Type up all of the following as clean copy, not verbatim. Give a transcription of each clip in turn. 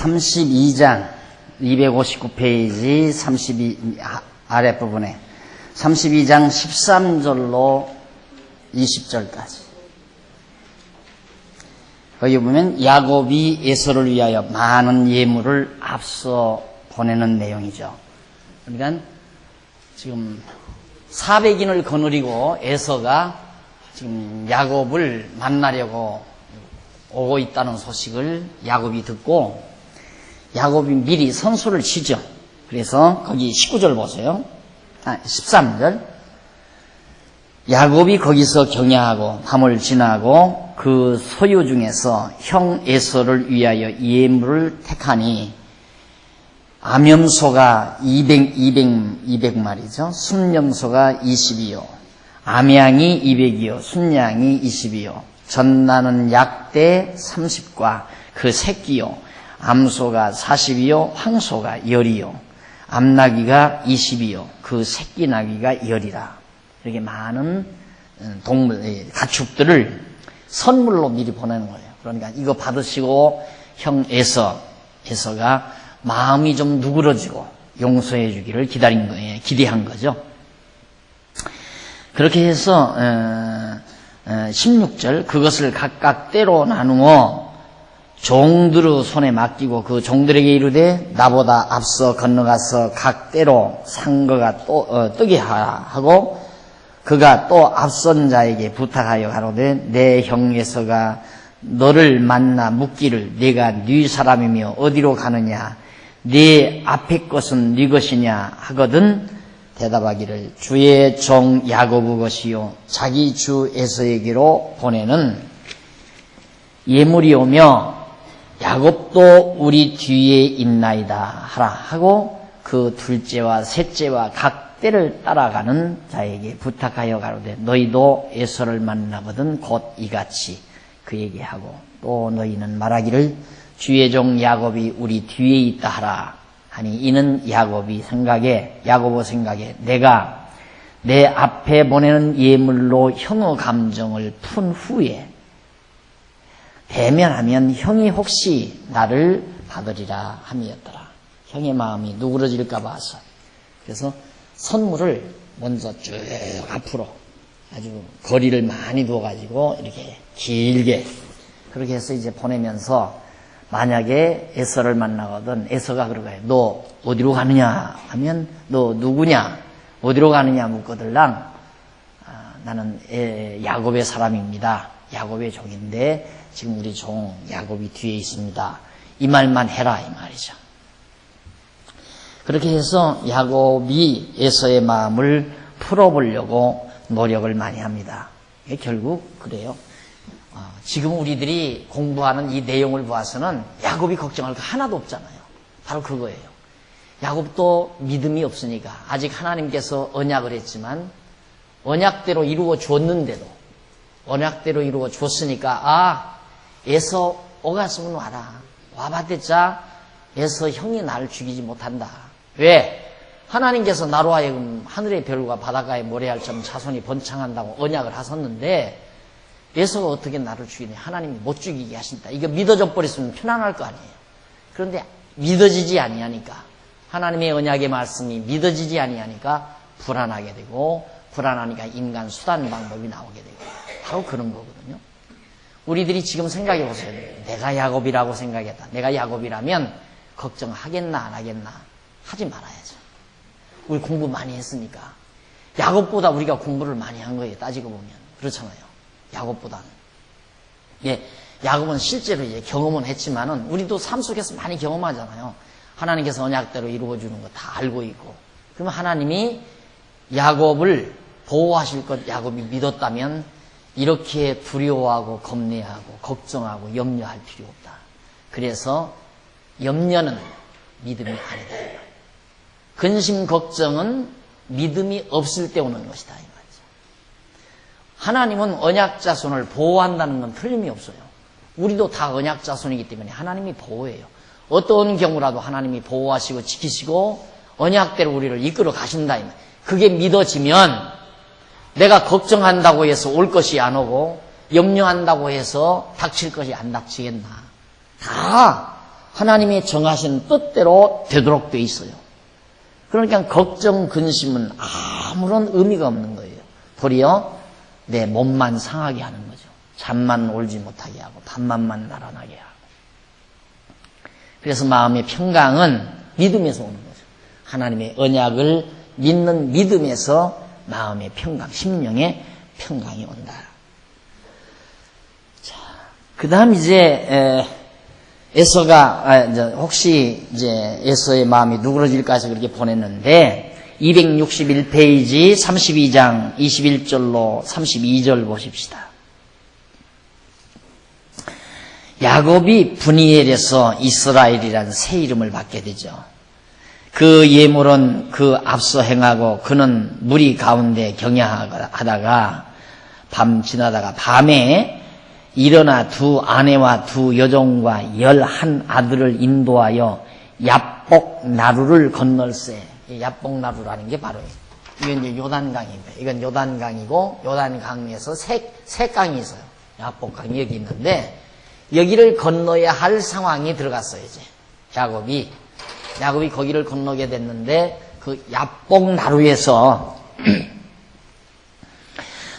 32장 259페이지 32 아랫부분에 32장 13절로 20절까지 거기 보면 야곱이 에서를 위하여 많은 예물을 앞서 보내는 내용이죠. 그러니까 지금 400인을 거느리고 에서가 지금 야곱을 만나려고 오고 있다는 소식을 야곱이 듣고 야곱이 미리 선수를 치죠. 그래서 거기 19절 보세요. 13절. 야곱이 거기서 경야하고 밤을 지나고 그 소유 중에서 형 에서를 위하여 예물을 택하니 암염소가 200마리죠. 순염소가 20이요. 암양이 200이요. 순양이 20이요. 전나는 약대 30과 그 새끼요. 암소가 40이요. 황소가 10이요. 암나귀가 20이요. 그 새끼 나귀가 10이라. 이렇게 많은 동물, 가축들을 선물로 미리 보내는 거예요. 그러니까 이거 받으시고 형 에서가 마음이 좀 누그러지고 용서해 주기를 기대한 거죠. 그렇게 해서 16절 그것을 각각 때로 나누어 종들의 손에 맡기고 그 종들에게 이르되 나보다 앞서 건너가서 각 때로 산 거가 뜨게 하고 그가 또 앞선 자에게 부탁하여 가로되 내 형 에서가 너를 만나 묻기를 네가 네 사람이며 어디로 가느냐 네 앞에 것은 네 것이냐 하거든 대답하기를 주의 종 야곱의 것이요 자기 주 에서에게로 보내는 예물이 오며 야곱도 우리 뒤에 있나이다 하라 하고 그 둘째와 셋째와 각 때를 따라가는 자에게 부탁하여 가로되 너희도 에서를 만나거든 곧 이같이 그에게 하고 또 너희는 말하기를 주의 종 야곱이 우리 뒤에 있다 하라 하니 이는 야곱의 생각에 내가 내 앞에 보내는 예물로 형의 감정을 푼 후에 대면하면 형이 혹시 나를 받으리라 함이었더라. 형의 마음이 누그러질까 봐서. 그래서 선물을 먼저 쭉 앞으로 아주 거리를 많이 두어가지고 이렇게 길게 그렇게 해서 이제 보내면서 만약에 에서를 만나거든 에서가 그러고요. 너 어디로 가느냐 하면 너 누구냐 어디로 가느냐 묻거들랑 나는 야곱의 사람입니다. 야곱의 종인데 지금 우리 종 야곱이 뒤에 있습니다. 이 말만 해라 이 말이죠. 그렇게 해서 야곱이 에서의 마음을 풀어보려고 노력을 많이 합니다. 결국 그래요. 지금 우리들이 공부하는 이 내용을 보아서는 야곱이 걱정할 거 하나도 없잖아요. 바로 그거예요. 야곱도 믿음이 없으니까 아직 하나님께서 언약을 했지만 언약대로 이루어 줬는데도 언약대로 이루어 줬으니까 에서 오갔으면 와라. 와봤댔자 에서 형이 나를 죽이지 못한다. 왜? 하나님께서 나로 하여금 하늘의 별과 바닷가의 모래알처럼 자손이 번창한다고 언약을 하셨는데 에서가 어떻게 나를 죽이냐. 하나님이 못 죽이게 하신다. 이거 믿어져 버렸으면 편안할 거 아니에요. 그런데 믿어지지 아니하니까 하나님의 언약의 말씀이 믿어지지 아니하니까 불안하게 되고 불안하니까 인간 수단 방법이 나오게 되고 바로 그런 거거든요. 우리들이 지금 생각해 보세요. 내가 야곱이라고 생각했다. 내가 야곱이라면 걱정하겠나 안 하겠나 하지 말아야죠. 우리 공부 많이 했으니까 야곱보다 우리가 공부를 많이 한 거예요. 따지고 보면 그렇잖아요. 야곱보다는. 야곱은 실제로 경험은 했지만은 우리도 삶 속에서 많이 경험하잖아요. 하나님께서 언약대로 이루어주는 거 다 알고 있고. 그러면 하나님이 야곱을 보호하실 것 야곱이 믿었다면 이렇게 두려워하고 겁내하고 걱정하고 염려할 필요 없다. 그래서 염려는 믿음이 아니다. 근심 걱정은 믿음이 없을 때 오는 것이다. 하나님은 언약 자손을 보호한다는 건 틀림이 없어요. 우리도 다 언약 자손이기 때문에 하나님이 보호해요. 어떤 경우라도 하나님이 보호하시고 지키시고 언약대로 우리를 이끌어 가신다. 그게 믿어지면 내가 걱정한다고 해서 올 것이 안 오고 염려한다고 해서 닥칠 것이 안 닥치겠나. 다 하나님이 정하신 뜻대로 되도록 돼 있어요. 그러니까 걱정, 근심은 아무런 의미가 없는 거예요. 도리어 내 몸만 상하게 하는 거죠. 잠만 올지 못하게 하고 밤만만 날아나게 하고. 그래서 마음의 평강은 믿음에서 오는 거죠. 하나님의 언약을 믿는 믿음에서 마음의 평강, 심령의 평강이 온다. 자, 그 다음 이제 에서가 혹시 이제 에서의 마음이 누그러질까 해서 그렇게 보냈는데 261페이지 32장 21절로 32절 보십시다. 야곱이 브니엘에서 이스라엘이라는 새 이름을 받게 되죠. 그 예물은 그 앞서 행하고 그는 무리 가운데 경야하다가 밤 지나다가 밤에 일어나 두 아내와 두 여종과 11 아들을 인도하여 야복 나루를 건널세. 야복 나루라는 게 바로 이건 이제 요단강입니다. 이건 요단강이고 요단강에서 세 강이 있어요. 야복강이 여기 있는데 여기를 건너야 할 상황이 들어갔어요. 이제 야곱이 거기를 건너게 됐는데 그 야복 나루에서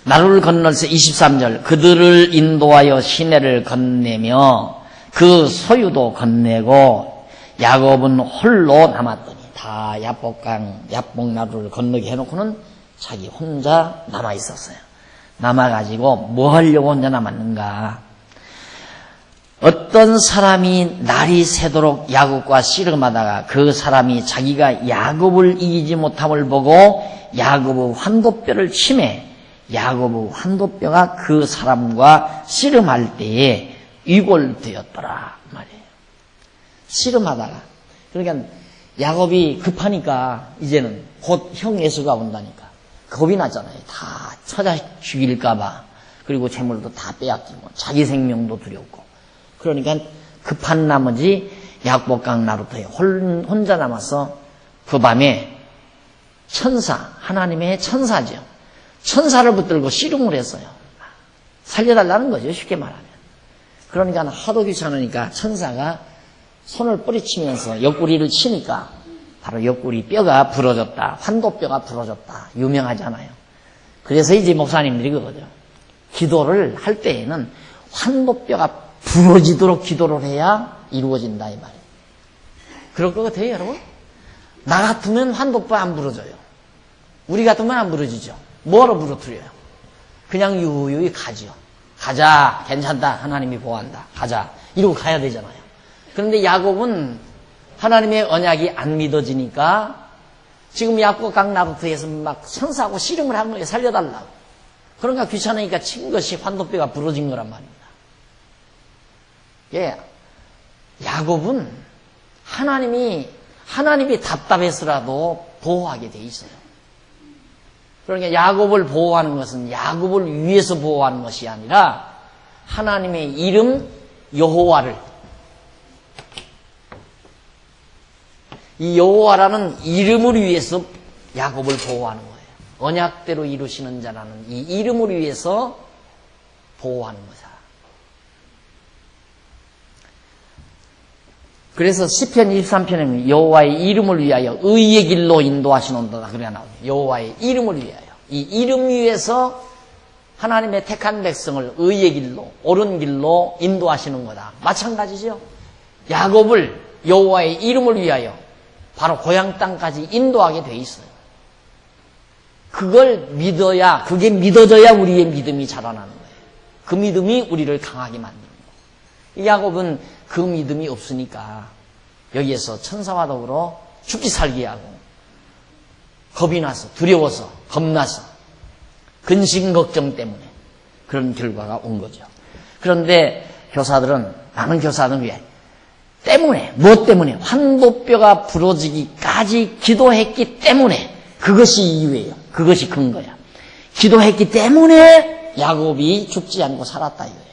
나루를 건널세 23절 그들을 인도하여 시내를 건네며 그 소유도 건네고 야곱은 홀로 남았더니 다 야복 나루를 건너게 해놓고는 자기 혼자 남아 있었어요. 남아가지고 뭐 하려고 혼자 남았는가? 어떤 사람이 날이 새도록 야곱과 씨름하다가 그 사람이 자기가 야곱을 이기지 못함을 보고 야곱의 환도뼈를 치매 야곱의 환도뼈가 그 사람과 씨름할 때에 위골되었더라 말이에요. 씨름하다가 그러니까 야곱이 급하니까 이제는 곧 형 에서가 온다니까 겁이 났잖아요. 다 찾아 죽일까봐 그리고 재물도 다 빼앗기고 자기 생명도 두렵고 그러니까 급한 나머지 야복강 나루터에 혼자 남아서 그 밤에 하나님의 천사죠. 천사를 붙들고 씨름을 했어요. 살려달라는 거죠. 쉽게 말하면. 그러니까 하도 귀찮으니까 천사가 손을 뿌리치면서 옆구리를 치니까 바로 옆구리 뼈가 부러졌다. 환도뼈가 부러졌다. 유명하잖아요. 그래서 이제 목사님들이 그거죠. 기도를 할 때에는 환도뼈가 부러지도록 기도를 해야 이루어진다 이 말이에요. 그럴 것 같아요 여러분? 나 같으면 환도뼈 안 부러져요. 우리 같으면 안 부러지죠. 뭐로 부러뜨려요? 그냥 유유히 가죠. 가자 괜찮다 하나님이 보호한다 가자 이러고 가야 되잖아요. 그런데 야곱은 하나님의 언약이 안 믿어지니까 지금 야복강 나루터에서 막 천사하고 씨름을 한 거예요. 살려달라고. 그러니까 귀찮으니까 친 것이 환도뼈가 부러진 거란 말입니다. 예, 야곱은 하나님이 답답해서라도 보호하게 돼 있어요. 그러니까 야곱을 보호하는 것은 야곱을 위해서 보호하는 것이 아니라 하나님의 이름 여호와를 이 여호와라는 이름을 위해서 야곱을 보호하는 거예요. 언약대로 이루시는 자라는 이 이름을 위해서 보호하는 거죠. 그래서 시편 23편에는 여호와의 이름을 위하여 의의 길로 인도하시는도다 그래 나오죠. 여호와의 이름을 위하여 이 이름 위에서 하나님의 택한 백성을 의의 길로 옳은 길로 인도하시는 거다. 마찬가지죠. 야곱을 여호와의 이름을 위하여 바로 고향 땅까지 인도하게 돼 있어요. 그걸 믿어야 그게 믿어져야 우리의 믿음이 자라나는 거예요. 그 믿음이 우리를 강하게 만드는 거예요. 야곱은 그 믿음이 없으니까 여기에서 천사와 더불어 죽기 살기 하고 겁이 나서 두려워서 겁나서 근심 걱정 때문에 그런 결과가 온 거죠. 그런데 많은 교사들은 왜? 무엇 때문에? 환도뼈가 부러지기까지 기도했기 때문에 그것이 이유예요. 그것이 근거야. 기도했기 때문에 야곱이 죽지 않고 살았다 이거예요.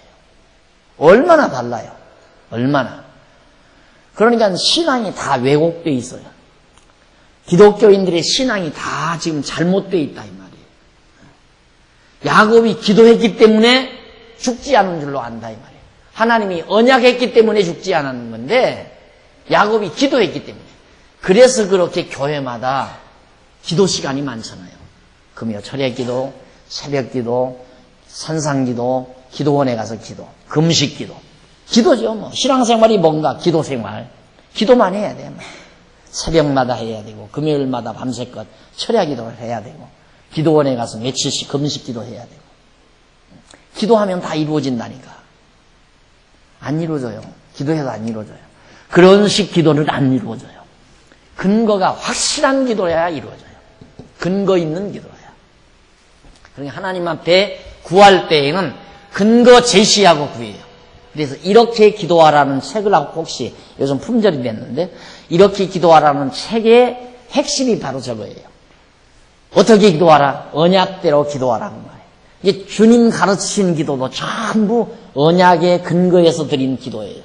얼마나 달라요. 얼마나. 그러니까 신앙이 다 왜곡되어 있어요. 기독교인들의 신앙이 다 지금 잘못되어 있다 이 말이에요. 야곱이 기도했기 때문에 죽지 않은 줄로 안다 이 말이에요. 하나님이 언약했기 때문에 죽지 않았는 건데 야곱이 기도했기 때문에. 그래서 그렇게 교회마다 기도 시간이 많잖아요. 금요 철야 기도, 새벽 기도, 산상 기도, 기도원에 가서 기도, 금식 기도. 기도죠, 뭐. 신앙생활이 뭔가? 기도 생활. 기도만 해야 돼요. 새벽마다 해야 되고, 금요일마다 밤새껏 철야 기도를 해야 되고, 기도원에 가서 며칠씩 금식 기도 해야 되고. 기도하면 다 이루어진다니까. 안 이루어져요. 기도해도 안 이루어져요. 그런 식 기도는 안 이루어져요. 근거가 확실한 기도여야 이루어져요. 근거 있는 기도야. 그러니까 하나님 앞에 구할 때에는 근거 제시하고 구해요. 그래서 이렇게 기도하라는 책을 하고 혹시 요즘 품절이 됐는데 이렇게 기도하라는 책의 핵심이 바로 저거예요. 어떻게 기도하라? 언약대로 기도하라는 말이에요. 이게 주님 가르치신 기도도 전부 언약의 근거에서 드린 기도예요.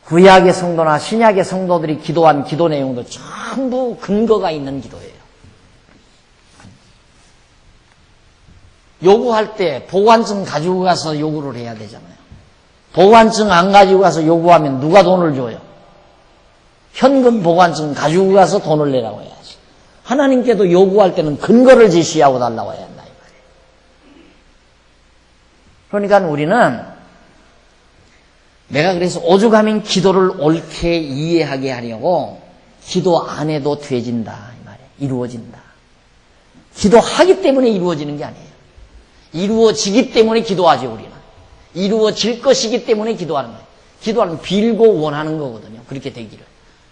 구약의 성도나 신약의 성도들이 기도한 기도 내용도 전부 근거가 있는 기도예요. 요구할 때 보관증 가지고 가서 요구를 해야 되잖아요. 보관증 안 가지고 가서 요구하면 누가 돈을 줘요? 현금 보관증 가지고 가서 돈을 내라고 해야지. 하나님께도 요구할 때는 근거를 제시하고 달라고 해야 한다 이 말이에요. 그러니까 우리는 내가 그래서 오죽하면 기도를 옳게 이해하게 하려고 기도 안 해도 되진다 이 말이에요. 이루어진다. 기도하기 때문에 이루어지는 게 아니에요. 이루어지기 때문에 기도하죠 우리는. 이루어질 것이기 때문에 기도하는 거예요. 기도하면 빌고 원하는 거거든요. 그렇게 되기를.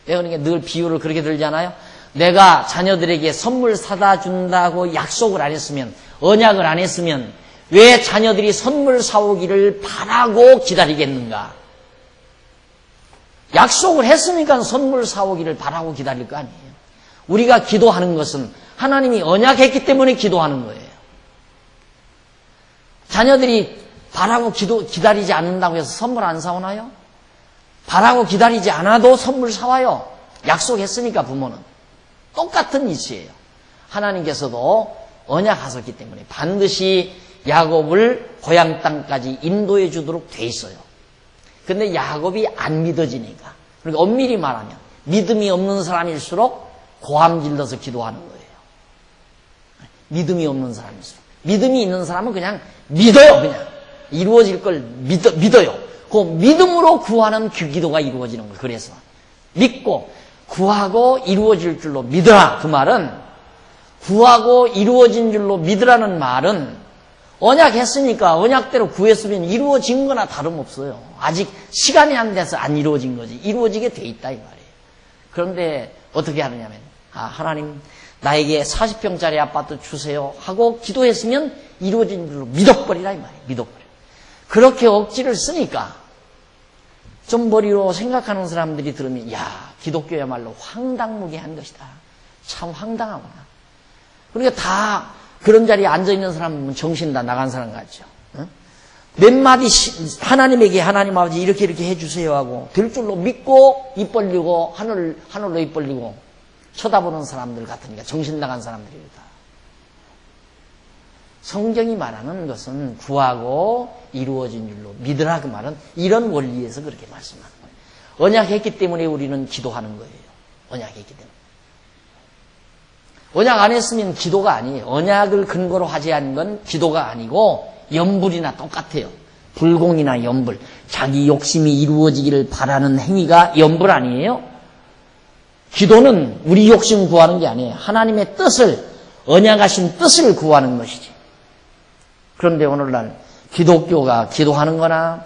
내가 그러니까 늘 비유를 그렇게 들잖아요. 내가 자녀들에게 선물 사다 준다고 약속을 안 했으면, 언약을 안 했으면 왜 자녀들이 선물 사오기를 바라고 기다리겠는가? 약속을 했으니까 선물 사오기를 바라고 기다릴 거 아니에요. 우리가 기도하는 것은 하나님이 언약했기 때문에 기도하는 거예요. 자녀들이 바라고 기다리지 않는다고 해서 선물 안 사오나요? 바라고 기다리지 않아도 선물 사와요. 약속했으니까 부모는. 똑같은 이치예요. 하나님께서도 언약하셨기 때문에 반드시 야곱을 고향 땅까지 인도해 주도록 돼 있어요. 근데 야곱이 안 믿어지니까. 그러니까 엄밀히 말하면 믿음이 없는 사람일수록 고함 질러서 기도하는 거예요. 믿음이 없는 사람일수록. 믿음이 있는 사람은 그냥 믿어요. 그냥 이루어질 걸 믿어요. 그 믿음으로 구하는 그 기도가 이루어지는 거예요. 그래서 믿고 구하고 이루어질 줄로 믿으라. 그 말은 구하고 이루어진 줄로 믿으라는 말은 언약했으니까 언약대로 구했으면 이루어진 거나 다름없어요. 아직 시간이 안 돼서 안 이루어진 거지. 이루어지게 돼 있다 이 말이에요. 그런데 어떻게 하느냐면 하나님 나에게 40평짜리 아파트 주세요 하고 기도했으면 이루어진 줄로 믿어버리라 이 말이에요. 믿어버려. 그렇게 억지를 쓰니까 좀 머리로 생각하는 사람들이 들으면 야 기독교야말로 황당무계한 것이다. 참 황당하구나. 그러니까 다 그런 자리에 앉아있는 사람은 정신 다 나간 사람 같죠. 응? 몇 마디 하나님에게 하나님 아버지 이렇게 해주세요 하고 될 줄로 믿고 입 벌리고 하늘로 입 벌리고 쳐다보는 사람들 같으니까 정신 나간 사람들이다. 성경이 말하는 것은 구하고 이루어진 줄로 믿으라 그 말은 이런 원리에서 그렇게 말씀하는 거예요. 언약했기 때문에 우리는 기도하는 거예요. 언약했기 때문에. 언약 안 했으면 기도가 아니에요. 언약을 근거로 하지 않은 건 기도가 아니고 염불이나 똑같아요. 불공이나 염불. 자기 욕심이 이루어지기를 바라는 행위가 염불 아니에요? 기도는 우리 욕심 구하는 게 아니에요. 하나님의 뜻을, 언약하신 뜻을 구하는 것이지. 그런데 오늘날 기독교가 기도하는 거나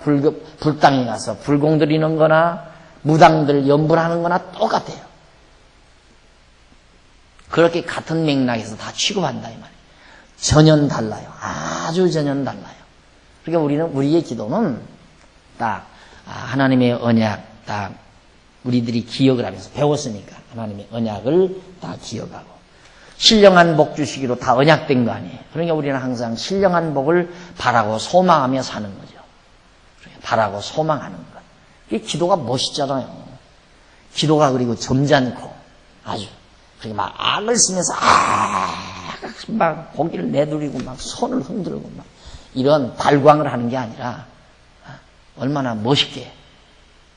불당에 가서 불공 드리는 거나 무당들 염불하는 거나 똑같아요. 그렇게 같은 맥락에서 다 취급한다 이 말이에요. 전혀 달라요. 아주 전혀 달라요. 그러니까 우리의 기도는 딱 하나님의 언약 딱 우리들이 기억을 하면서 배웠으니까 하나님의 언약을 다 기억하고 신령한 복 주시기로 다 언약된 거 아니에요. 그러니까 우리는 항상 신령한 복을 바라고 소망하며 사는 거죠. 바라고 소망하는 것. 이 기도가 멋있잖아요. 기도가 그리고 점잖고 아주 그렇게 막 악을 쓰면서 막 고기를 내두리고 막 손을 흔들고 막 이런 발광을 하는 게 아니라 얼마나 멋있게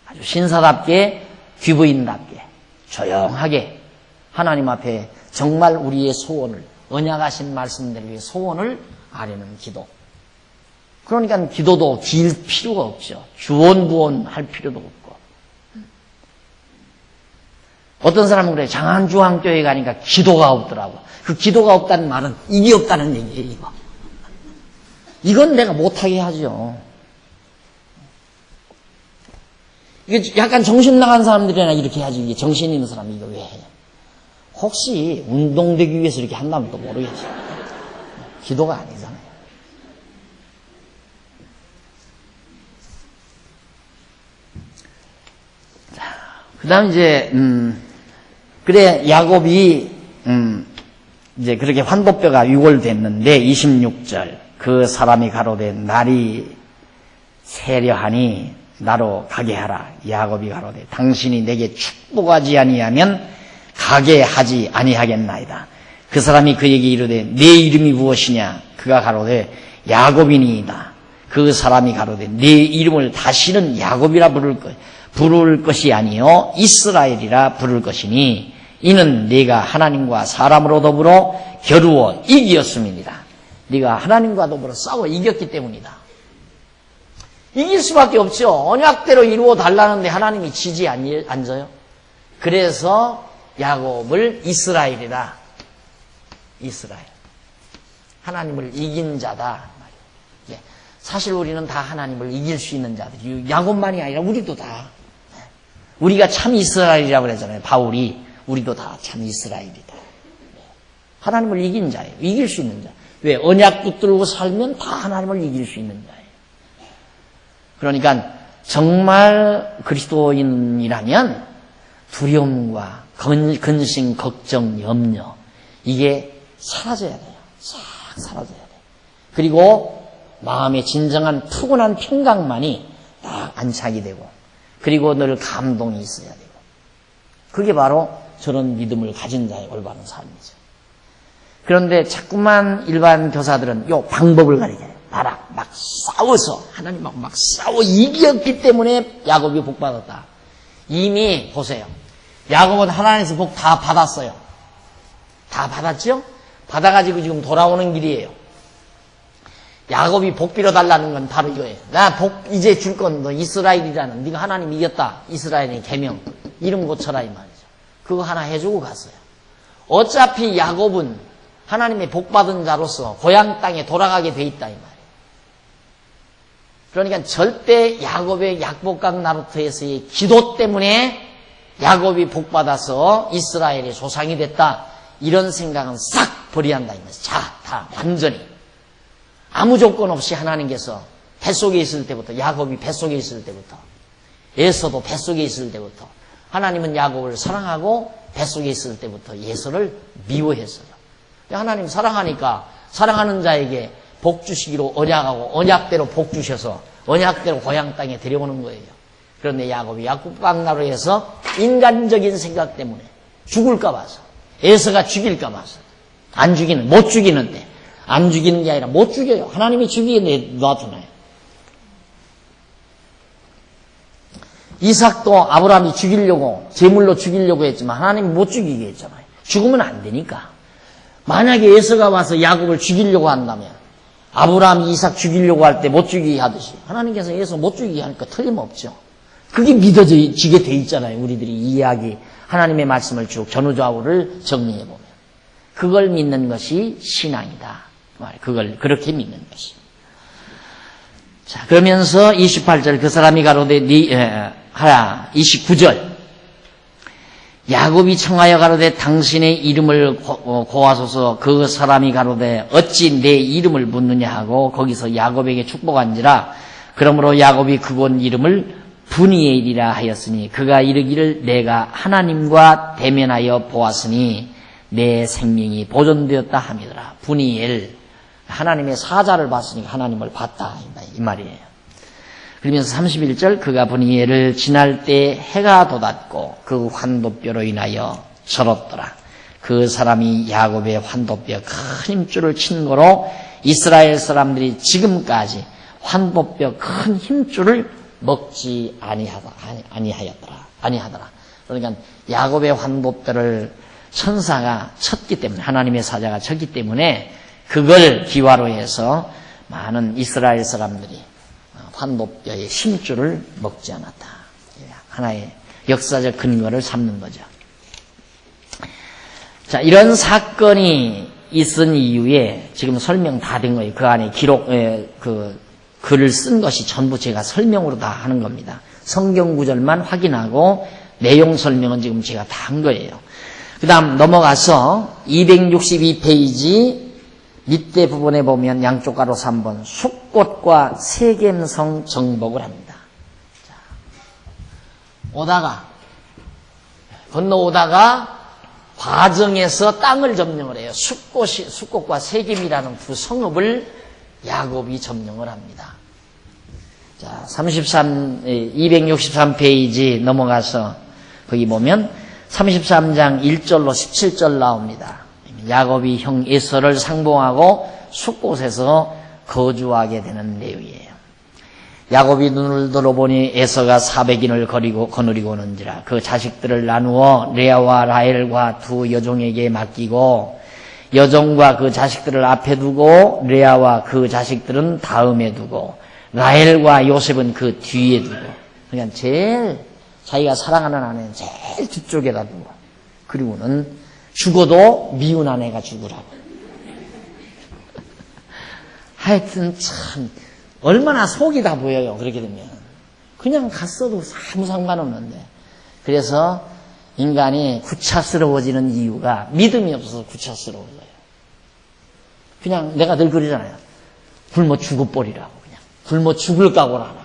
아주 신사답게 귀부인답게 조용하게 하나님 앞에 정말 우리의 소원을 언약하신 말씀대로 위해 소원을 아뢰는 기도. 그러니까 기도도 길 필요가 없죠. 주원부원할 필요도 없고. 어떤 사람은 그래, 장안주왕교회 가니까 기도가 없더라고. 그 기도가 없다는 말은 이게 없다는 얘기예요, 이거. 이건 내가 못하게 하죠. 이게 약간 정신 나간 사람들이나 이렇게 하지, 이게 정신 있는 사람이 이거 왜 해? 혹시 운동되기 위해서 이렇게 한다면 또 모르겠지. 기도가 아니잖아요. 자, 그 다음 이제, 그래, 야곱이, 이제 그렇게 환도뼈가 유골됐는데, 26절. 그 사람이 가로되, 날이 세려하니, 나로 가게 하라. 야곱이 가로되, 당신이 내게 축복하지 아니하면 가게 하지 아니하겠나이다. 그 사람이 그에게 이르되, 내 이름이 무엇이냐? 그가 가로되, 야곱이니이다. 그 사람이 가로되, 내 이름을 다시는 야곱이라 부를 것이 아니요 이스라엘이라 부를 것이니, 이는 네가 하나님과 사람으로 더불어 겨루어 이기었음이니라. 네가 하나님과 더불어 싸워 이겼기 때문이다. 이길 수밖에 없죠. 언약대로 이루어 달라는데 하나님이 지지 않져요. 그래서 야곱을 이스라엘이라. 이스라엘. 하나님을 이긴 자다. 사실 우리는 다 하나님을 이길 수 있는 자들이 야곱만이 아니라 우리도 다. 우리가 참 이스라엘이라고 그러잖아요. 바울이. 우리도 다 참 이스라엘이다. 하나님을 이긴 자예요. 이길 수 있는 자. 왜? 언약 붙들고 살면 다 하나님을 이길 수 있는 자예요. 그러니까 정말 그리스도인이라면 두려움과 근심, 걱정, 염려 이게 사라져야 돼요. 싹 사라져야 돼요. 그리고 마음의 진정한 푸근한 평강만이 딱 안착이 되고 그리고 늘 감동이 있어야 되고 그게 바로 저런 믿음을 가진 자의 올바른 삶이죠. 그런데 자꾸만 일반 교사들은 요 방법을 가리켜요. 봐라, 막 싸워서 하나님하고 막 싸워 이겼기 때문에 야곱이 복 받았다. 이미 보세요. 야곱은 하나님에서 복 다 받았어요. 다 받았죠? 받아가지고 지금 돌아오는 길이에요. 야곱이 복 빌어달라는 건 바로 이거예요. 나 복 이제 줄 건 너 이스라엘이라는 네가 하나님 이겼다. 이스라엘의 계명 이름 고쳐라 이 말이죠. 그거 하나 해주고 갔어요. 어차피 야곱은 하나님의 복 받은 자로서 고향 땅에 돌아가게 돼 있다 이 말이에요. 그러니까 절대 야곱의 약복강 나루터에서의 기도 때문에 야곱이 복 받아서 이스라엘의 조상이 됐다. 이런 생각은 싹 버려야 한다 이 말이에요. 자, 다 완전히 아무 조건 없이 하나님께서 뱃속에 있을 때부터 야곱이 뱃속에 있을 때부터 에서도 뱃속에 있을 때부터 하나님은 야곱을 사랑하고 뱃속에 있을 때부터 에서를 미워했어요. 하나님 사랑하니까 사랑하는 자에게 복 주시기로 언약하고 언약대로 복 주셔서 언약대로 고향 땅에 데려오는 거예요. 그런데 야곱이 약복강 나루에서 인간적인 생각 때문에 죽을까 봐서 에서가 죽일까 봐서 안 죽이는 못 죽이는데 안 죽이는 게 아니라 못 죽여요. 하나님이 죽이게 놔두나요. 이삭도 아브라함이 죽이려고 제물로 죽이려고 했지만 하나님이 못 죽이게 했잖아요. 죽으면 안 되니까. 만약에 에서가 와서 야곱을 죽이려고 한다면 아브라함이 이삭 죽이려고 할 때 못 죽이게 하듯이 하나님께서 에서 못 죽이게 하니까 틀림없죠. 그게 믿어지게 돼 있잖아요. 우리들이 이 이야기 하나님의 말씀을 쭉 전후좌우를 정리해보면 그걸 믿는 것이 신앙이다. 그걸 그렇게 믿는 것이. 자, 그러면서 28절 그 사람이 가로되 하라. 29절 야곱이 청하여 가로되 당신의 이름을 고하소서. 그 사람이 가로되 어찌 내 이름을 묻느냐 하고 거기서 야곱에게 축복한지라. 그러므로 야곱이 그곳 이름을 브니엘이라 하였으니 그가 이르기를 내가 하나님과 대면하여 보았으니 내 생명이 보존되었다 함이더라. 브니엘 하나님의 사자를 봤으니까 하나님을 봤다 이 말이에요. 그러면서 31절 그가 브니엘을 지날 때 해가 돋았고 그 환도뼈로 인하여 절었더라. 그 사람이 야곱의 환도뼈 큰 힘줄을 친 거로 이스라엘 사람들이 지금까지 환도뼈 큰 힘줄을 먹지 아니하더라. 그러니까 야곱의 환복들을 천사가 쳤기 때문에, 하나님의 사자가 쳤기 때문에 그걸 기화로 해서 많은 이스라엘 사람들이 환복뼈의 심줄을 먹지 않았다. 하나의 역사적 근거를 삼는 거죠. 자, 이런 사건이 있은 이유에 지금 설명 다 된 거예요. 그 안에 글을 쓴 것이 전부 제가 설명으로 다 하는 겁니다. 성경 구절만 확인하고 내용 설명은 지금 제가 다 한 거예요. 그 다음 넘어가서 262페이지 밑에 부분에 보면 양쪽 가로 3번 숫꽃과 세겜성 정복을 합니다. 자, 건너오다가 과정에서 땅을 점령을 해요. 숫꽃과 세겜이라는 두 성읍을 야곱이 점령을 합니다. 자, 263페이지 넘어가서 거기 보면 33장 1절로 17절 나옵니다. 야곱이 형 에서를 상봉하고 숫곳에서 거주하게 되는 내용이에요. 야곱이 눈을 들어보니 에서가 400인을 거느리고 오는지라 그 자식들을 나누어 레아와 라헬과 두 여종에게 맡기고 여종과 그 자식들을 앞에 두고 레아와 그 자식들은 다음에 두고 라헬과 요셉은 그 뒤에 두고, 그러니까 제일 자기가 사랑하는 아내는 제일 뒤쪽에다 두고, 그리고는 죽어도 미운 아내가 죽으라고. 하여튼 참 얼마나 속이 다 보여요. 그렇게 되면 그냥 갔어도 아무 상관없는데. 그래서 인간이 구차스러워지는 이유가 믿음이 없어서 구차스러워져요. 그냥 내가 늘 그러잖아요. 굶어 죽어버리라고. 그냥 굶어 죽을 각오를 안 하고,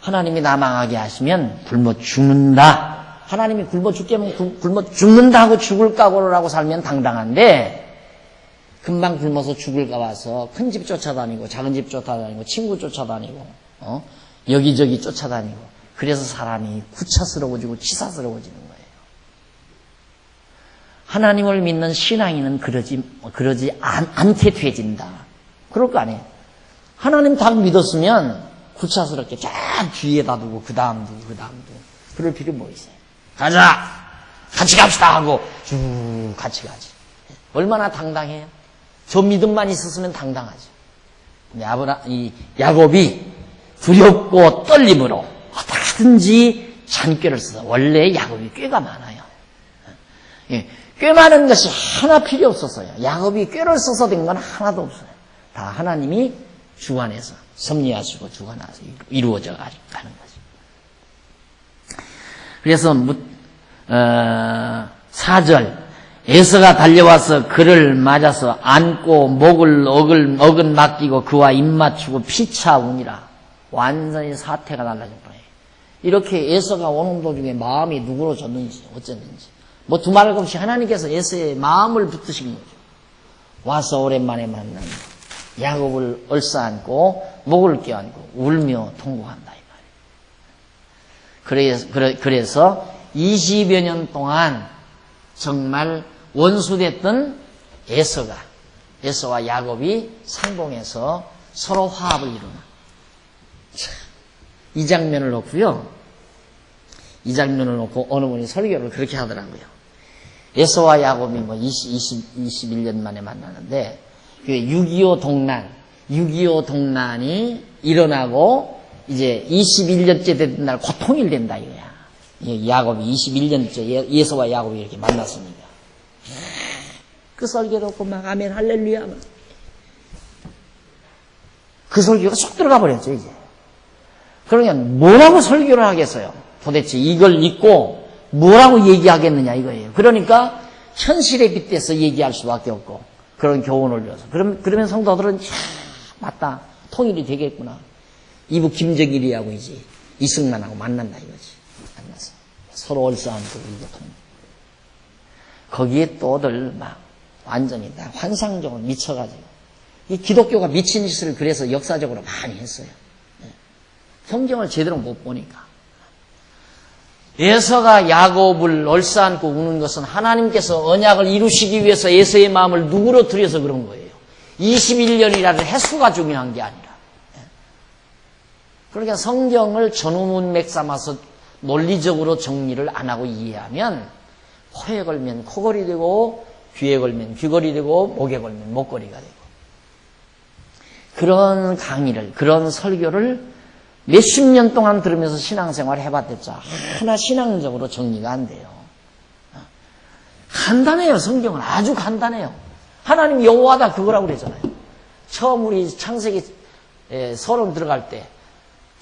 하나님이 나 망하게 하시면 굶어 죽는다. 하나님이 굶어 죽게 하면 굶어 죽는다고 죽을 각오를 하고 살면 당당한데, 금방 굶어서 죽을까 봐서 큰 집 쫓아다니고 작은 집 쫓아다니고 친구 쫓아다니고 여기저기 쫓아다니고, 그래서 사람이 구차스러워지고 치사스러워지는 거예요. 하나님을 믿는 신앙인은 그러지 않게 되진다. 그럴 거 아니에요. 하나님 딱 믿었으면 구차스럽게 쫙 뒤에다 두고 그 다음 두고 그럴 필요 뭐 있어요. 가자! 같이 갑시다! 하고 쭉 같이 가지. 얼마나 당당해요? 저 믿음만 있었으면 당당하죠. 근데 이 야곱이 두렵고 떨림으로 어떻게든지 잔꾀를 써서, 원래 야곱이 꾀가 많아요. 꽤 많은 것이 하나 필요 없었어요. 야곱이 꾀를 써서 된 건 하나도 없어요. 다 하나님이 주관해서 섭리하시고 주관해서 이루어져 가는 거죠. 그래서 4절 에서가 달려와서 그를 맞아서 안고 목을 어근 맡기고 그와 입 맞추고 피차우니라. 완전히 사태가 달라진 거예요. 이렇게 에서가 오는 도중에 마음이 누그러졌는지 어쨌는지 뭐 두말할 것 없이 하나님께서 에서의 마음을 붙드신 거죠. 와서 오랜만에 만난 야곱을 얼싸안고 목을 껴안고 울며 통곡한다 이 말이에요. 그래서 20여 년 동안 정말 원수됐던 에서와 야곱이 상봉해서 서로 화합을 이루는 이 장면을 놓고요. 이 장면을 놓고 어느 분이 설교를 그렇게 하더라고요. 에서와 야곱이 21년 만에 만나는데 6.25 동란이 일어나고 이제 21년째 된 날 고통일된다 이거야. 야곱이 21년째 에서와 야곱이 이렇게 만났습니다. 그 설교 듣고 막 아멘 할렐루야. 그 설교가 쏙 들어가 버렸죠 이제. 그러니까 뭐라고 설교를 하겠어요? 도대체 이걸 읽고 뭐라고 얘기하겠느냐 이거예요. 그러니까 현실에 빗대서 얘기할 수밖에 없고 그런 교훈을 줘서 그러면 성도들은 맞다, 통일이 되겠구나. 이부 김정일이하고 이제 이승만하고 만난다 이거지. 만나서 서로 얼싸안고 이거 통일. 거기에 또들 막 완전히 다 환상적으로 미쳐가지고 이 기독교가 미친 짓을 그래서 역사적으로 많이 했어요. 성경을 제대로 못 보니까. 에서가 야곱을 얼싸안고 우는 것은 하나님께서 언약을 이루시기 위해서 에서의 마음을 누그러뜨려서 그런 거예요. 21년이라는 횟수가 중요한 게 아니라. 그러니까 성경을 전후문맥 삼아서 논리적으로 정리를 안 하고 이해하면 코에 걸면 코걸이 되고 귀에 걸면 귀걸이 되고 목에 걸면 목걸이가 되고 그런 강의를 그런 설교를 몇십 년 동안 들으면서 신앙생활을 해봤댔자 하나 신앙적으로 정리가 안 돼요. 간단해요. 성경은 아주 간단해요. 하나님 여호와다 그거라고 그러잖아요. 처음 우리 창세기 서론 들어갈 때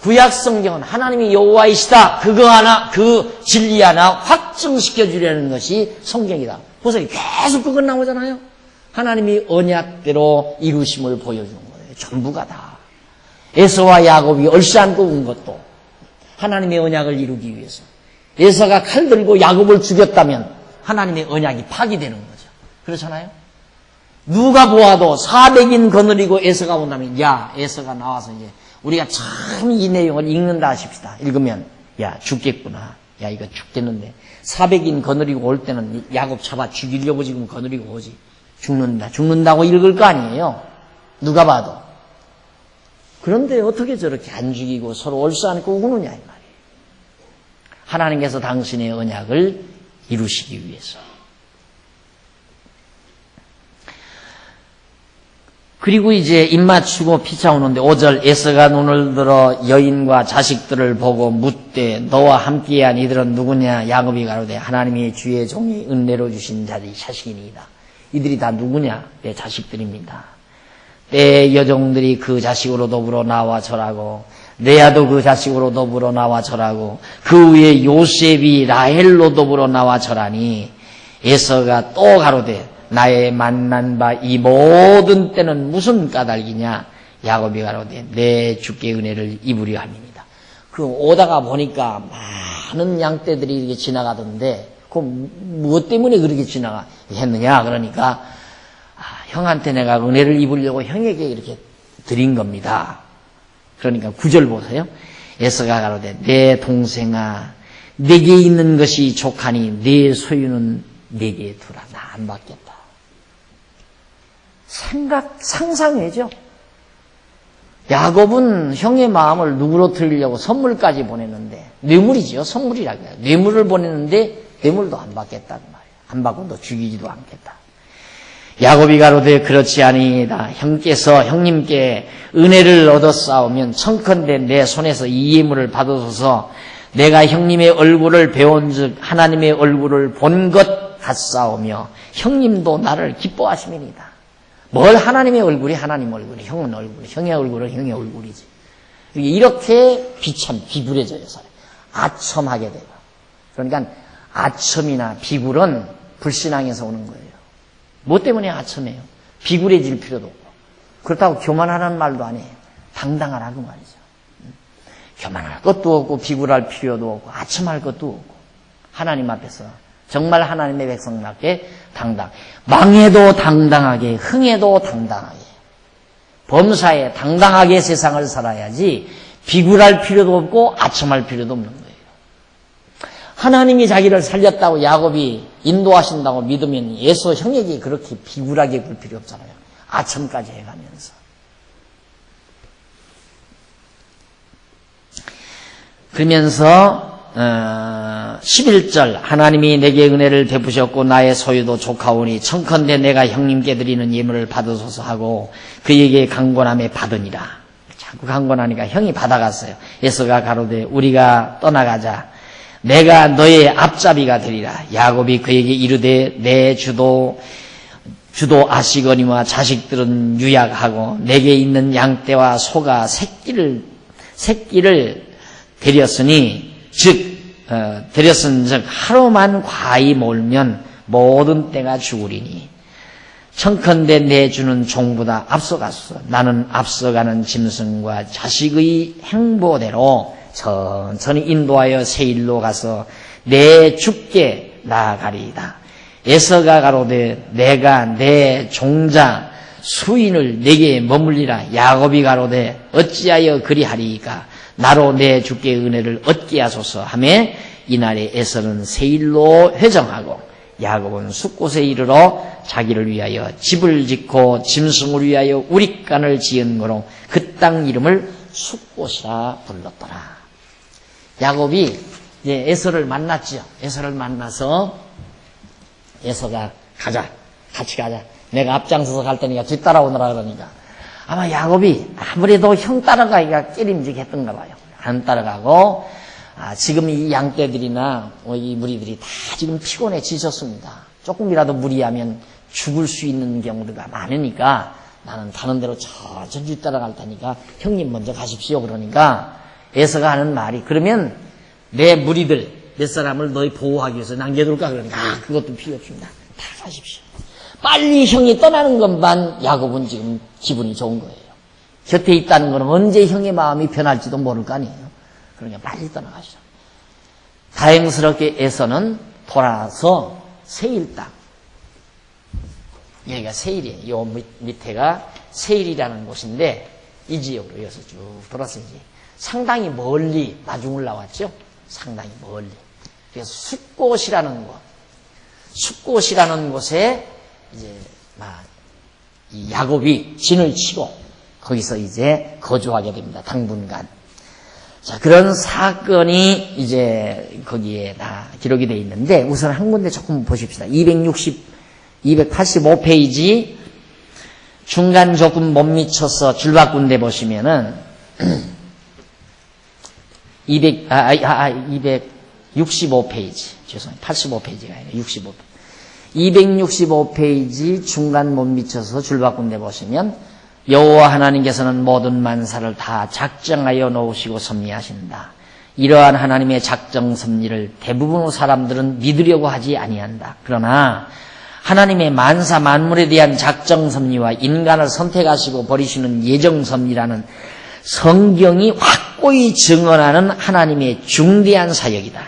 구약 성경은 하나님이 여호와이시다 그거 하나 그 진리 하나 확증시켜 주려는 것이 성경이다. 보세요. 계속 그건 나오잖아요. 하나님이 언약대로 이루심을 보여주는 거예요. 전부가 다. 에서와 야곱이 얼씨안고 온 것도 하나님의 언약을 이루기 위해서. 에서가 칼 들고 야곱을 죽였다면 하나님의 언약이 파기되는 거죠. 그렇잖아요. 누가 보아도 400인 거느리고 에서가 온다면 야 에서가 나와서 이제 우리가 참 이 내용을 읽는다 하십시다. 읽으면 야 죽겠구나. 야 이거 죽겠는데 400인 거느리고 올 때는 야곱 잡아 죽이려고 지금 거느리고 오지. 죽는다고 읽을 거 아니에요. 누가 봐도. 그런데 어떻게 저렇게 안 죽이고 서로 얼싸안고 우느냐 이 말이에요. 하나님께서 당신의 언약을 이루시기 위해서. 그리고 이제 입맞추고 피차오는데 5절 에서가 눈을 들어 여인과 자식들을 보고 묻되 너와 함께한 이들은 누구냐? 야곱이 가로되 하나님이 주의 종이 은혜로 주신 자들이 자식이니이다. 이들이 다 누구냐? 내 자식들입니다. 내 여종들이 그 자식으로 더불어 나와 절하고 레아도 그 자식으로 더불어 나와 절하고 그 위에 요셉이 라헬로 더불어 나와 절하니 에서가 또 가로되 나의 만난 바 이 모든 때는 무슨 까닭이냐? 야곱이 가로되 내 주께 은혜를 입으려 함이니이다. 그 오다가 보니까 많은 양떼들이 이렇게 지나가던데 그 무엇 때문에 그렇게 지나갔느냐? 그러니까 형한테 내가 은혜를 입으려고 형에게 이렇게 드린 겁니다. 그러니까 9절 보세요. 에서가 가로되 내 동생아 내게 있는 것이 족하니 내 소유는 내게 두라. 나 안 받겠다. 상상해죠. 야곱은 형의 마음을 누구로 틀리려고 선물까지 보냈는데 뇌물이죠. 선물이라고 해요. 뇌물을 보냈는데 뇌물도 안 받겠다는 말이에요. 안 받고 너 죽이지도 않겠다. 야곱이 가로되 그렇지 아니이다. 형님께 은혜를 얻었사오면 청컨대 내 손에서 이 예물을 받으소서. 내가 형님의 얼굴을 배운즉 하나님의 얼굴을 본 것 같사오며 형님도 나를 기뻐하시면이다. 뭘 하나님의 얼굴이 하나님 얼굴이 형은 얼굴이 형의 얼굴은 형의 얼굴이지. 이렇게 비굴해져요. 사람이. 아첨하게 돼요. 그러니까 아첨이나 비굴은 불신앙에서 오는 거예요. 뭐 때문에 아첨해요? 비굴해질 필요도 없고 그렇다고 교만하라는 말도 아니에요. 당당하라 그 말이죠. 교만할 것도 없고 비굴할 필요도 없고 아첨할 것도 없고 하나님 앞에서 정말 하나님의 백성답게 망해도 당당하게 흥해도 당당하게 범사에 당당하게 세상을 살아야지 비굴할 필요도 없고 아첨할 필요도 없는 거예요. 하나님이 자기를 살렸다고 야곱이 인도하신다고 믿으면 에서 형에게 그렇게 비굴하게 굴 필요 없잖아요. 아첨까지 해가면서. 그러면서 11절 하나님이 내게 은혜를 베푸셨고 나의 소유도 족하오니 청컨대 내가 형님께 드리는 예물을 받으소서 하고 그에게 강권함에 받으니라. 자꾸 강권하니까 형이 받아갔어요. 에서가 가로되 우리가 떠나가자. 내가 너의 앞잡이가 되리라. 야곱이 그에게 이르되 내 주도 아시거니와 자식들은 유약하고 내게 있는 양떼와 소가 새끼를 데렸으니 데렸은즉 하루만 과히 몰면 모든 때가 죽으리니 청컨대 내 주는 종보다 앞서갔어. 나는 앞서가는 짐승과 자식의 행보대로 천천히 인도하여 세일로 가서 내 주께 나아가리이다. 에서가 가로되 내가 내 종자 수인을 내게 머물리라. 야곱이 가로되 어찌하여 그리하리이까. 나로 내 주께 은혜를 얻게 하소서 하며 이날에 에서는 세일로 회정하고 야곱은 숫곳에 이르러 자기를 위하여 집을 짓고 짐승을 위하여 우릿간을 지은 거로 그 땅 이름을 숫꽃이라 불렀더라. 야곱이 이제 에서를 만났죠. 에서를 만나서 에서가 가자, 같이 가자. 내가 앞장서서 갈 테니까 뒤따라오느라 그러니까 아마 야곱이 아무래도 형 따라가기가 깨림직했던가 봐요. 안 따라가고 지금 이 양떼들이나 이 무리들이 다 지금 피곤해 지셨습니다. 조금이라도 무리하면 죽을 수 있는 경우가 많으니까 나는 다른 데로 천천히 따라갈 테니까 형님 먼저 가십시오. 그러니까 에서가 하는 말이 그러면 내 무리들 몇 사람을 너희 보호하기 위해서 남겨둘까? 그러니까 그것도 필요 없습니다. 다 가십시오. 빨리 형이 떠나는 것만 야곱은 지금 기분이 좋은 거예요. 곁에 있다는 건 언제 형의 마음이 변할지도 모를 거 아니에요. 그러니까 빨리 떠나가시죠. 다행스럽게 에서는 돌아서 세일 땅, 여기가 세일이에요. 요 밑에가 세일이라는 곳인데 이 지역으로 이어서 쭉 돌아서 이제 상당히 멀리 마중을 나왔죠. 상당히 멀리. 그래서 숫꽃이라는 곳, 숫꽃이라는 곳에 이제 이 야곱이 진을 치고 거기서 이제 거주하게 됩니다. 당분간. 자, 그런 사건이 이제 거기에 다 기록이 되어 있는데 우선 한 군데 조금 보십시다. 285페이지 중간 조금 못 미쳐서 줄 바꾼 데 보시면은 265페이지 죄송해요. 85페이지가 아니라 65페이지 265페이지 중간 못 미쳐서 줄 바꾼 데 보시면 여호와 하나님께서는 모든 만사를 다 작정하여 놓으시고 섭리하신다. 이러한 하나님의 작정 섭리를 대부분의 사람들은 믿으려고 하지 아니한다. 그러나 하나님의 만사 만물에 대한 작정 섭리와 인간을 선택하시고 버리시는 예정 섭리라는 성경이 확고히 증언하는 하나님의 중대한 사역이다.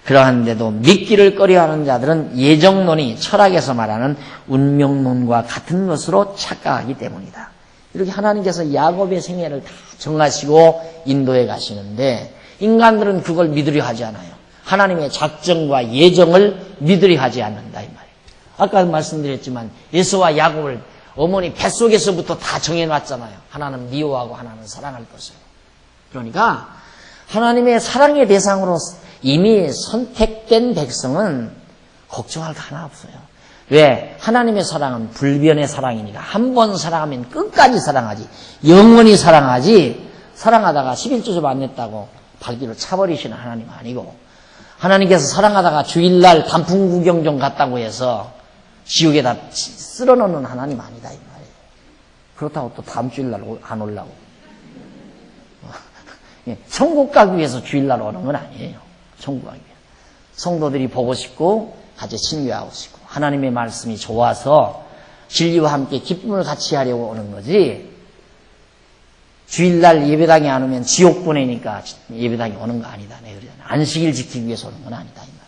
그러한데도 믿기를 꺼려하는 자들은 예정론이 철학에서 말하는 운명론과 같은 것으로 착각하기 때문이다. 이렇게 하나님께서 야곱의 생애를 다 정하시고 인도해 가시는데 인간들은 그걸 믿으려 하지 않아요. 하나님의 작정과 예정을 믿으려 하지 않는다 이 말이에요. 아까 말씀드렸지만 에서와 야곱을 어머니 뱃속에서부터 다 정해놨잖아요. 하나는 미워하고 하나는 사랑할 것을. 그러니까 하나님의 사랑의 대상으로 이미 선택된 백성은 걱정할 거 하나 없어요. 왜? 하나님의 사랑은 불변의 사랑이니까 한 번 사랑하면 끝까지 사랑하지 영원히 사랑하지 사랑하다가 11조 좀 안 냈다고 발길을 차버리시는 하나님 아니고 하나님께서 사랑하다가 주일날 단풍 구경 좀 갔다고 해서 지옥에다 쓸어넣는 하나님 아니다 이 말이에요. 그렇다고 또 다음 주일날 안 오려고 천국 가기 위해서 주일날 오는 건 아니에요. 천국 가기 위해서 성도들이 보고 싶고 같이 친교하고 싶고 하나님의 말씀이 좋아서 진리와 함께 기쁨을 같이 하려고 오는 거지 주일날 예배당에 안 오면 지옥 보내니까 예배당에 오는 거 아니다. 내가 그러잖아. 안식일 지키기 위해서 오는 건 아니다 이 말이에요.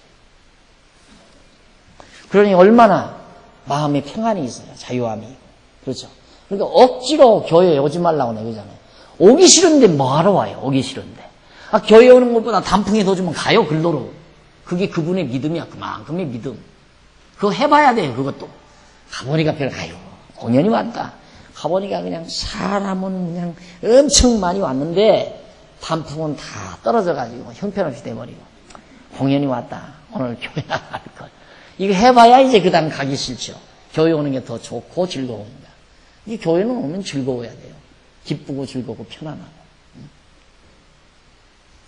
그러니 얼마나 마음에 평안이 있어요. 자유함이 있고. 그렇죠. 그러니까 억지로 교회에 오지 말라고 내가 그러잖아요. 오기 싫은데 뭐하러 와요? 오기 싫은데. 교회 오는 것보다 단풍에 더 주면 가요 글로로. 그게 그분의 믿음이야. 그만큼의 믿음. 그거 해봐야 돼요. 그것도. 가보니까 아유 공연이 왔다. 가보니까 그냥 사람은 그냥 엄청 많이 왔는데 단풍은 다 떨어져가지고 형편없이 돼버리고 공연이 왔다. 오늘 교회 나갈 걸. 이거 해봐야 이제 그 다음 가기 싫죠. 교회 오는 게 더 좋고 즐거우니까. 이 교회는 오면 즐거워야 돼요. 기쁘고 즐겁고 편안하고.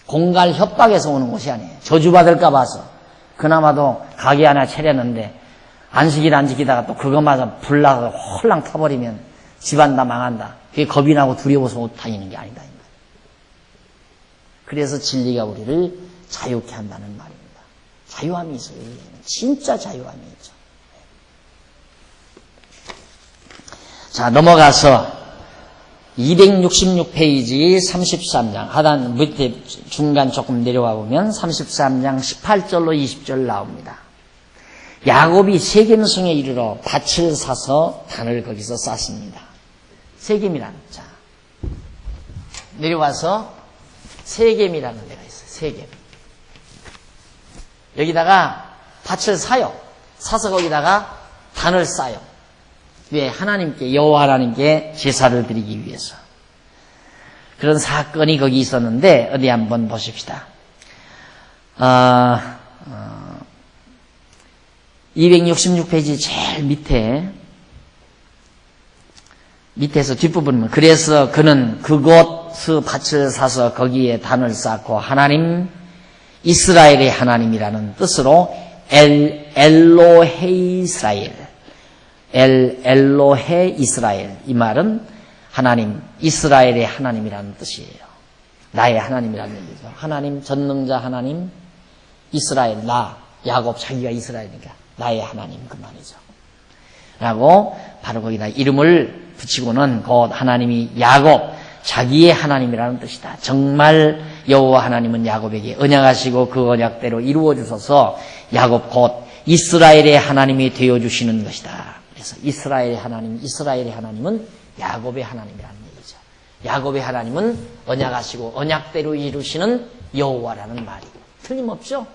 공갈 협박에서 오는 곳이 아니에요. 저주받을까 봐서. 그나마도 가게 하나 차렸는데 안식일 안 지키다가 또 그것마저 불나서 홀랑 타버리면 집안 다 망한다. 그게 겁이 나고 두려워서 옷 다니는 게 아니다. 그래서 진리가 우리를 자유케 한다는 말입니다. 자유함이 있어요. 진짜 자유함이 있죠. 자, 넘어가서 266페이지 33장 하단 밑에 중간 조금 내려와 보면 33장 18절로 20절 나옵니다. 야곱이 세겜성에 이르러 밭을 사서 단을 거기서 쌌습니다. 세겜이라는 자 내려와서 세겜이라는 데가 있어요. 세겜. 여기다가 밭을 사요. 사서 거기다가 단을 쌓아요. 왜? 하나님께 여호와 하나님께 제사를 드리기 위해서. 그런 사건이 거기 있었는데 어디 한번 보십시다. 266페이지 제일 밑에서 뒷부분은 그래서 그는 그곳 밭을 사서 거기에 단을 쌓고 하나님 이스라엘의 하나님이라는 뜻으로 엘로헤 이스라엘 엘로헤 이스라엘 이 말은 하나님 이스라엘의 하나님이라는 뜻이에요. 나의 하나님이라는 얘기죠. 하나님 전능자 하나님 이스라엘 나 야곱 자기가 이스라엘이니까 나의 하나님 그 말이죠. 라고 바로 거기다 이름을 붙이고는 곧 하나님이 야곱 자기의 하나님이라는 뜻이다. 정말 여호와 하나님은 야곱에게 언약하시고 그 언약대로 이루어 주셔서 야곱 곧 이스라엘의 하나님이 되어 주시는 것이다. 그래서 이스라엘의 하나님은 야곱의 하나님이라는 얘기죠. 야곱의 하나님은 언약하시고 언약대로 이루시는 여호와라는 말이고 틀림없죠.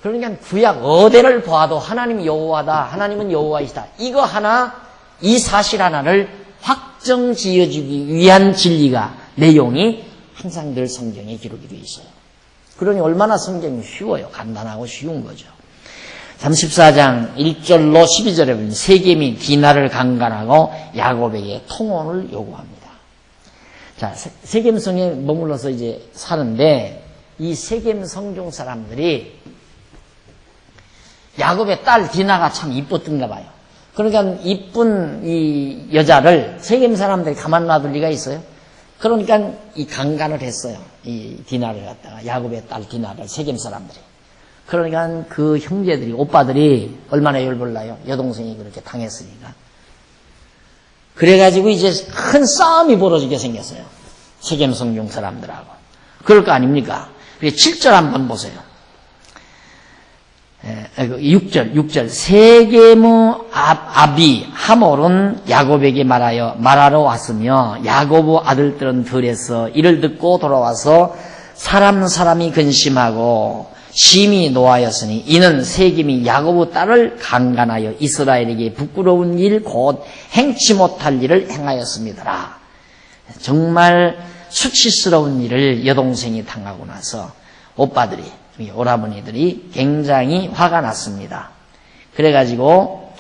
그러니까 구약 어디를 봐도 하나님 여호와다. 하나님은 여호와이시다. 이거 하나 이 사실 하나를 확정 지어주기 위한 진리가 내용이 항상 늘 성경에 기록이 되어 있어요. 그러니 얼마나 성경이 쉬워요. 간단하고 쉬운 거죠. 34장 1절로 12절에 보면 세겜이 디나를 강간하고 야곱에게 통혼을 요구합니다. 자, 세겜성에 머물러서 이제 사는데 이 세겜 성중 사람들이 야곱의 딸 디나가 참 이뻤던가 봐요. 그러니까 이쁜 이 여자를 세겜 사람들이 가만 놔둘 리가 있어요? 그러니까 이 강간을 했어요. 이 디나를 갖다가 야곱의 딸 디나를 세겜 사람들이. 그러니까 그 형제들이 오빠들이 얼마나 열불나요? 여동생이 그렇게 당했으니까. 그래가지고 이제 큰 싸움이 벌어지게 생겼어요. 세겜 성중 사람들하고. 그럴 거 아닙니까? 7절 한번 보세요. 6절 세겜의 아비 하몰은 야곱에게 말하러 왔으며 야곱의 아들들은 들에서 이를 듣고 돌아와서 사람이 근심하고 심히 노하였으니 이는 세겜이 야곱의 딸을 강간하여 이스라엘에게 부끄러운 일 곧 행치 못할 일을 행하였습니다라. 정말 수치스러운 일을 여동생이 당하고 나서 오빠들이 오라버니들이 굉장히 화가 났습니다. 그래가지고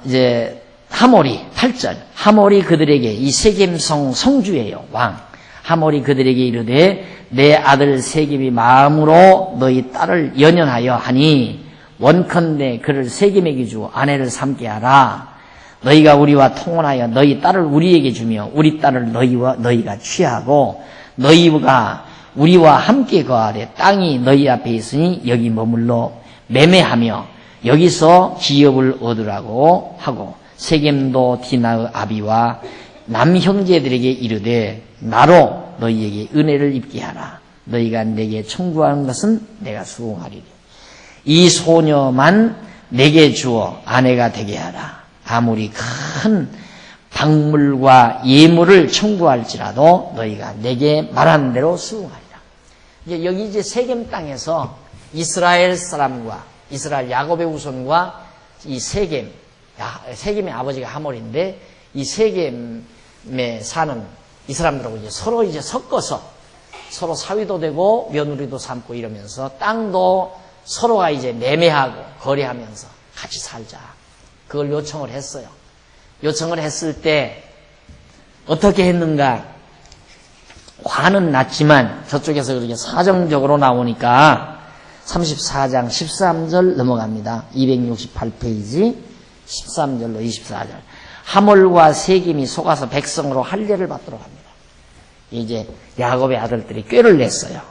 이제 하몰이 8절 하몰이 그들에게 이 세겜성 성주예요. 왕 하몰이 그들에게 이르되 내 아들 세겜이 마음으로 너희 딸을 연연하여 하니 원컨대 그를 세겜에게 주어 아내를 삼게 하라. 너희가 우리와 통혼하여 너희 딸을 우리에게 주며 우리 딸을 너희가 취하고 너희가 우리와 함께 거하되 땅이 너희 앞에 있으니 여기 머물러 매매하며 여기서 기업을 얻으라고 하고 세겜도 디나의 아비와 남형제들에게 이르되 나로 너희에게 은혜를 입게 하라. 너희가 내게 청구하는 것은 내가 수긍하리니 이 소녀만 내게 주어 아내가 되게 하라. 아무리 큰 박물과 예물을 청구할지라도 너희가 내게 말한 대로 수긍하리라. 이제 여기 이제 세겜 땅에서 이스라엘 사람과 이스라엘 야곱의 후손과 이 세겜의 아버지가 하몰인데 이 세겜에 사는 이 사람들하고 이제 서로 이제 섞어서 서로 사위도 되고 며느리도 삼고 이러면서 땅도 서로가 이제 매매하고 거래하면서 같이 살자. 그걸 요청을 했어요. 요청을 했을 때 어떻게 했는가? 화는 났지만 저쪽에서 그렇게 사정적으로 나오니까 34장 13절 넘어갑니다. 268페이지 13절로 24절. 하몰과 세겜이 속아서 백성으로 할례를 받도록 합니다. 이제 야곱의 아들들이 꾀를 냈어요.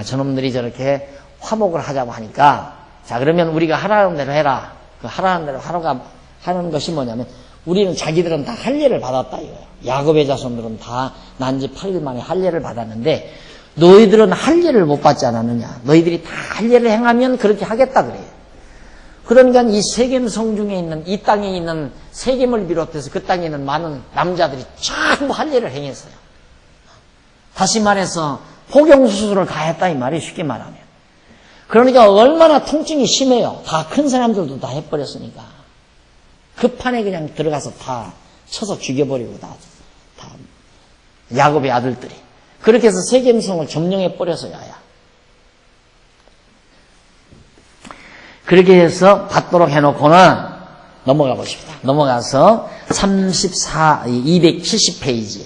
저놈들이 저렇게 화목을 하자고 하니까 자 그러면 우리가 하라는 대로 해라. 그 하라는 대로 하는 것이 뭐냐면 우리는 자기들은 다 할례를 받았다 이거예요. 야곱의 자손들은 다 난 지 8일 만에 할례를 받았는데 너희들은 할례를 못 받지 않았느냐. 너희들이 다 할례를 행하면 그렇게 하겠다 그래요. 그러니까 이 세겜 성중에 있는 이 땅에 있는 세겜을 비롯해서 그 땅에 있는 많은 남자들이 전부 할례를 행했어요. 다시 말해서 포경수술을 다 했다 이 말이 쉽게 말하면. 그러니까 얼마나 통증이 심해요. 다 큰 사람들도 다 해버렸으니까. 그 판에 그냥 들어가서 다 쳐서 죽여버리고 다 야곱의 아들들이. 그렇게 해서 세겜성을 점령해 버렸어야. 그렇게 해서 받도록 해놓고는 넘어가 보십니다. 넘어가서 270페이지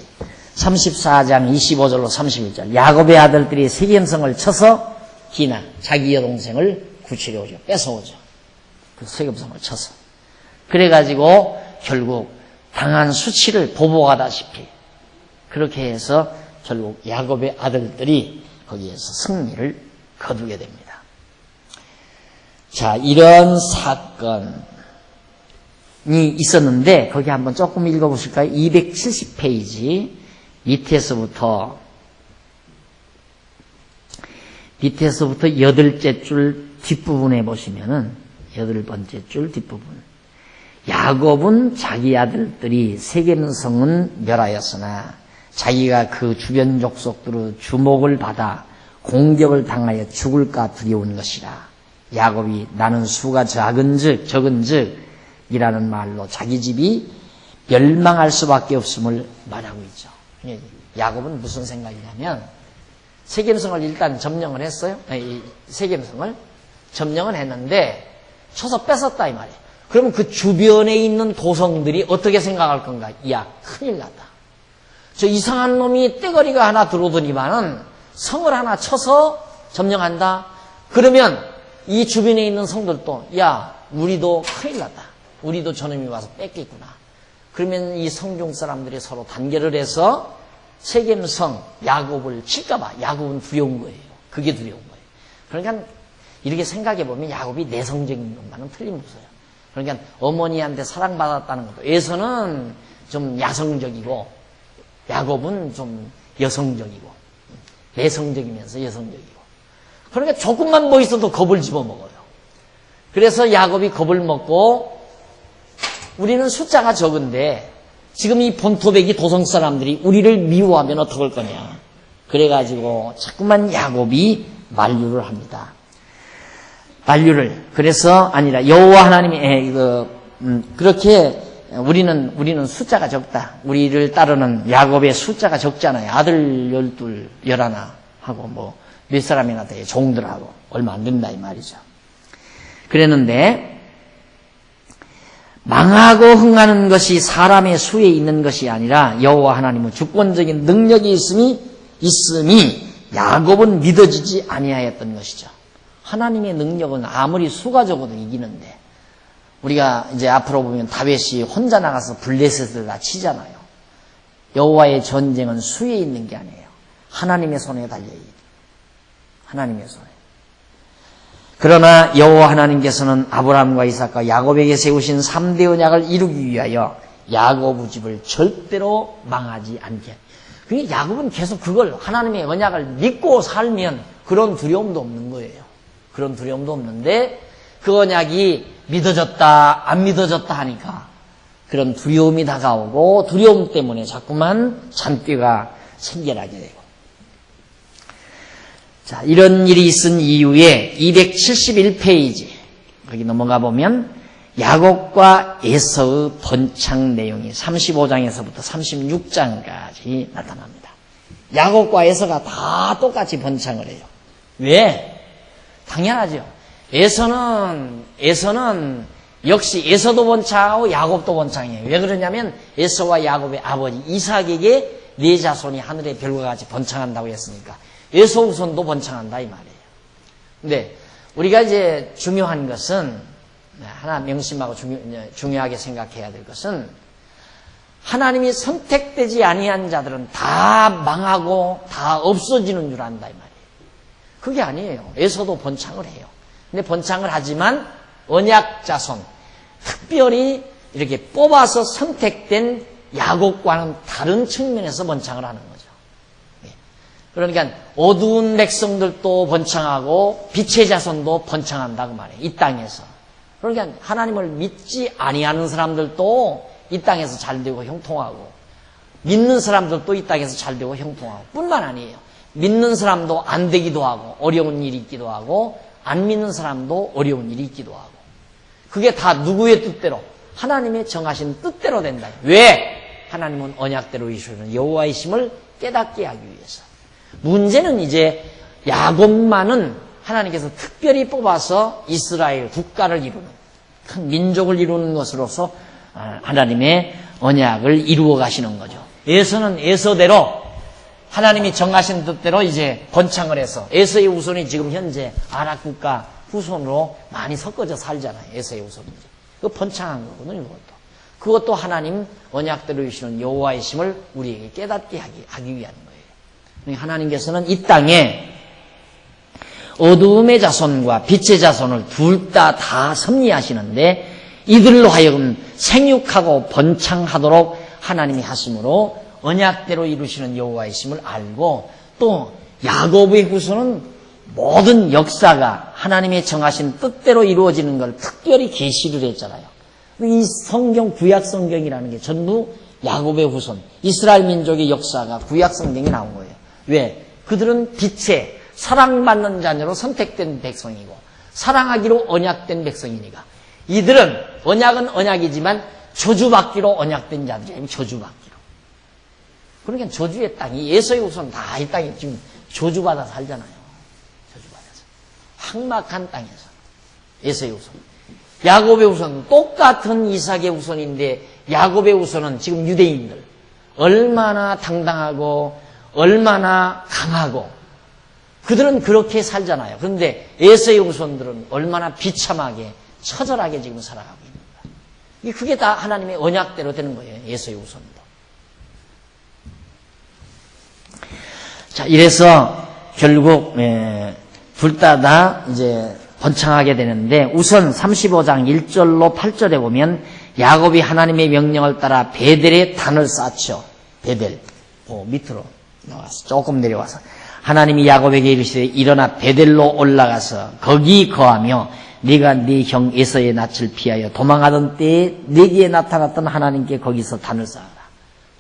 34장 25절로 31절 야곱의 아들들이 세겜성을 쳐서 디나 자기 여동생을 구출해 오죠. 뺏어오죠. 그 세겜성을 쳐서. 그래가지고 결국 당한 수치를 보복하다시피 그렇게 해서 결국 야곱의 아들들이 거기에서 승리를 거두게 됩니다. 자, 이런 사건이 있었는데 거기 한번 조금 읽어보실까요? 270페이지 밑에서부터 8번째 줄 뒷부분에 보시면은 8번째 줄 뒷부분 야곱은 자기 아들들이 세겜성은 멸하였으나 자기가 그 주변 족속들의 주목을 받아 공격을 당하여 죽을까 두려운 것이라. 야곱이 나는 수가 적은즉 이라는 말로 자기 집이 멸망할 수밖에 없음을 말하고 있죠. 야곱은 무슨 생각이냐면 세겜성을 일단 점령을 했어요. 세겜성을 점령을 했는데 쳐서 뺏었다 이 말이에요. 그러면 그 주변에 있는 도성들이 어떻게 생각할 건가? 야, 큰일 났다. 저 이상한 놈이 떼거리가 하나 들어오더니만은 성을 하나 쳐서 점령한다. 그러면 이 주변에 있는 성들도 야, 우리도 큰일 났다. 우리도 저놈이 와서 뺏겠구나. 그러면 이 성중 사람들이 서로 단결을 해서 세겜성 야곱을 칠까봐 야곱은 두려운 거예요. 그게 두려운 거예요. 그러니까 이렇게 생각해 보면 야곱이 내성적인 것만은 틀림없어요. 그러니까 어머니한테 사랑받았다는 것도 에서는 좀 야성적이고 야곱은 좀 여성적이고 내성적이면서 여성적이고 그러니까 조금만 뭐 있어도 겁을 집어먹어요. 그래서 야곱이 겁을 먹고 우리는 숫자가 적은데 지금 이 본토백이 도성 사람들이 우리를 미워하면 어떡할 거냐. 그래가지고 자꾸만 야곱이 만류를 합니다. 만류를 그래서 아니라 여호와 하나님이 그렇게 우리는 숫자가 적다. 우리를 따르는 야곱의 숫자가 적잖아요. 아들 12, 11 하고 뭐 몇 사람이나 돼요. 종들하고 얼마 안 된다 이 말이죠. 그랬는데 망하고 흥하는 것이 사람의 수에 있는 것이 아니라 여호와 하나님은 주권적인 능력이 있음이 야곱은 믿어지지 아니하였던 것이죠. 하나님의 능력은 아무리 수가 적어도 이기는데 우리가 이제 앞으로 보면 다윗이 혼자 나가서 블레셋을 다 치잖아요. 여호와의 전쟁은 수에 있는 게 아니에요. 하나님의 손에 달려있어요. 하나님의 손에. 그러나 여호와 하나님께서는 아브라함과 이삭과 야곱에게 세우신 3대 언약을 이루기 위하여 야곱의 집을 절대로 망하지 않게. 그러니까 야곱은 계속 그걸 하나님의 언약을 믿고 살면 그런 두려움도 없는 거예요. 그런 두려움도 없는데 그 언약이 믿어졌다 안 믿어졌다 하니까 그런 두려움이 다가오고 두려움 때문에 자꾸만 잔꾀가 생겨나게 되고 자, 이런 일이 있은 이후에 271페이지 거기 넘어가 보면 야곱과 에서의 번창 내용이 35장에서부터 36장까지 나타납니다. 야곱과 에서가 다 똑같이 번창을 해요. 왜? 당연하죠. 에서는 역시 에서도 번창하고 야곱도 번창해요. 왜 그러냐면 에서와 야곱의 아버지 이삭에게 네 자손이 하늘의 별과 같이 번창한다고 했으니까 에서 후손도 번창한다 이 말이에요. 근데 우리가 이제 중요한 것은 하나 명심하고 중요하게 생각해야 될 것은 하나님이 선택되지 아니한 자들은 다 망하고 다 없어지는 줄 안다 이 말이에요. 그게 아니에요. 에서도 번창을 해요. 근데 번창을 하지만 언약 자손 특별히 이렇게 뽑아서 선택된 야곱과는 다른 측면에서 번창을 하는 거죠. 그러니까 어두운 백성들도 번창하고 빛의 자손도 번창한다 그 말이에요. 이 땅에서. 그러니까 하나님을 믿지 아니하는 사람들도 이 땅에서 잘되고 형통하고 믿는 사람들도 이 땅에서 잘되고 형통하고 뿐만 아니에요. 믿는 사람도 안 되기도 하고 어려운 일이 있기도 하고 안 믿는 사람도 어려운 일이 있기도 하고 그게 다 누구의 뜻대로? 하나님의 정하신 뜻대로 된다. 왜? 하나님은 언약대로 이루시는 여호와이심을 깨닫게 하기 위해서. 문제는 이제 야곱만은 하나님께서 특별히 뽑아서 이스라엘 국가를 이루는, 큰 민족을 이루는 것으로서 하나님의 언약을 이루어 가시는 거죠. 에서는 에서대로 하나님이 정하신 뜻대로 이제 번창을 해서, 에서의 후손이 지금 현재 아랍 국가 후손으로 많이 섞어져 살잖아요. 에서의 후손이. 그 번창한 거거든요. 그것도 하나님 언약대로 이루시는 여호와의 심을 우리에게 깨닫게 하기 위한 거예요. 하나님께서는 이 땅에 어두움의 자손과 빛의 자손을 둘 다 섭리하시는데, 이들로 하여금 생육하고 번창하도록 하나님이 하심으로 언약대로 이루시는 여호와의 심을 알고, 또 야곱의 후손은 모든 역사가 하나님의 정하신 뜻대로 이루어지는 걸 특별히 계시를 했잖아요. 이 성경, 구약 성경이라는 게 전부 야곱의 후손, 이스라엘 민족의 역사가 구약 성경에 나온 거예요. 왜? 그들은 빛의 사랑받는 자녀로 선택된 백성이고 사랑하기로 언약된 백성이니까. 이들은 언약은 언약이지만 저주받기로 언약된 자들이에요. 저주받기로. 그러니까 저주의 땅이, 예수의 후손 다 이 땅에 지금 저주받아 살잖아요. 저주받아서. 항막한 땅에서. 예수의 후손. 야곱의 후손은 똑같은 이삭의 후손인데, 야곱의 후손은 지금 유대인들 얼마나 당당하고 얼마나 강하고 그들은 그렇게 살잖아요. 그런데 에서의 후손들은 얼마나 비참하게 처절하게 지금 살아가고 있는 거예요. 그게 다 하나님의 언약대로 되는 거예요. 에서의 후손도. 자, 이래서 결국 둘 다 이제 번창하게 되는데, 우선 35장 1절로 8절에 보면 야곱이 하나님의 명령을 따라 베델에 단을 쌓죠. 베델. 밑으로 나와서 조금 내려와서 하나님이 야곱에게 이르시되 일어나 베델로 올라가서 거기 거하며 네가 네 형 에서의 낯을 피하여 도망하던 때에 네게 나타났던 하나님께 거기서 단을 쌓아라.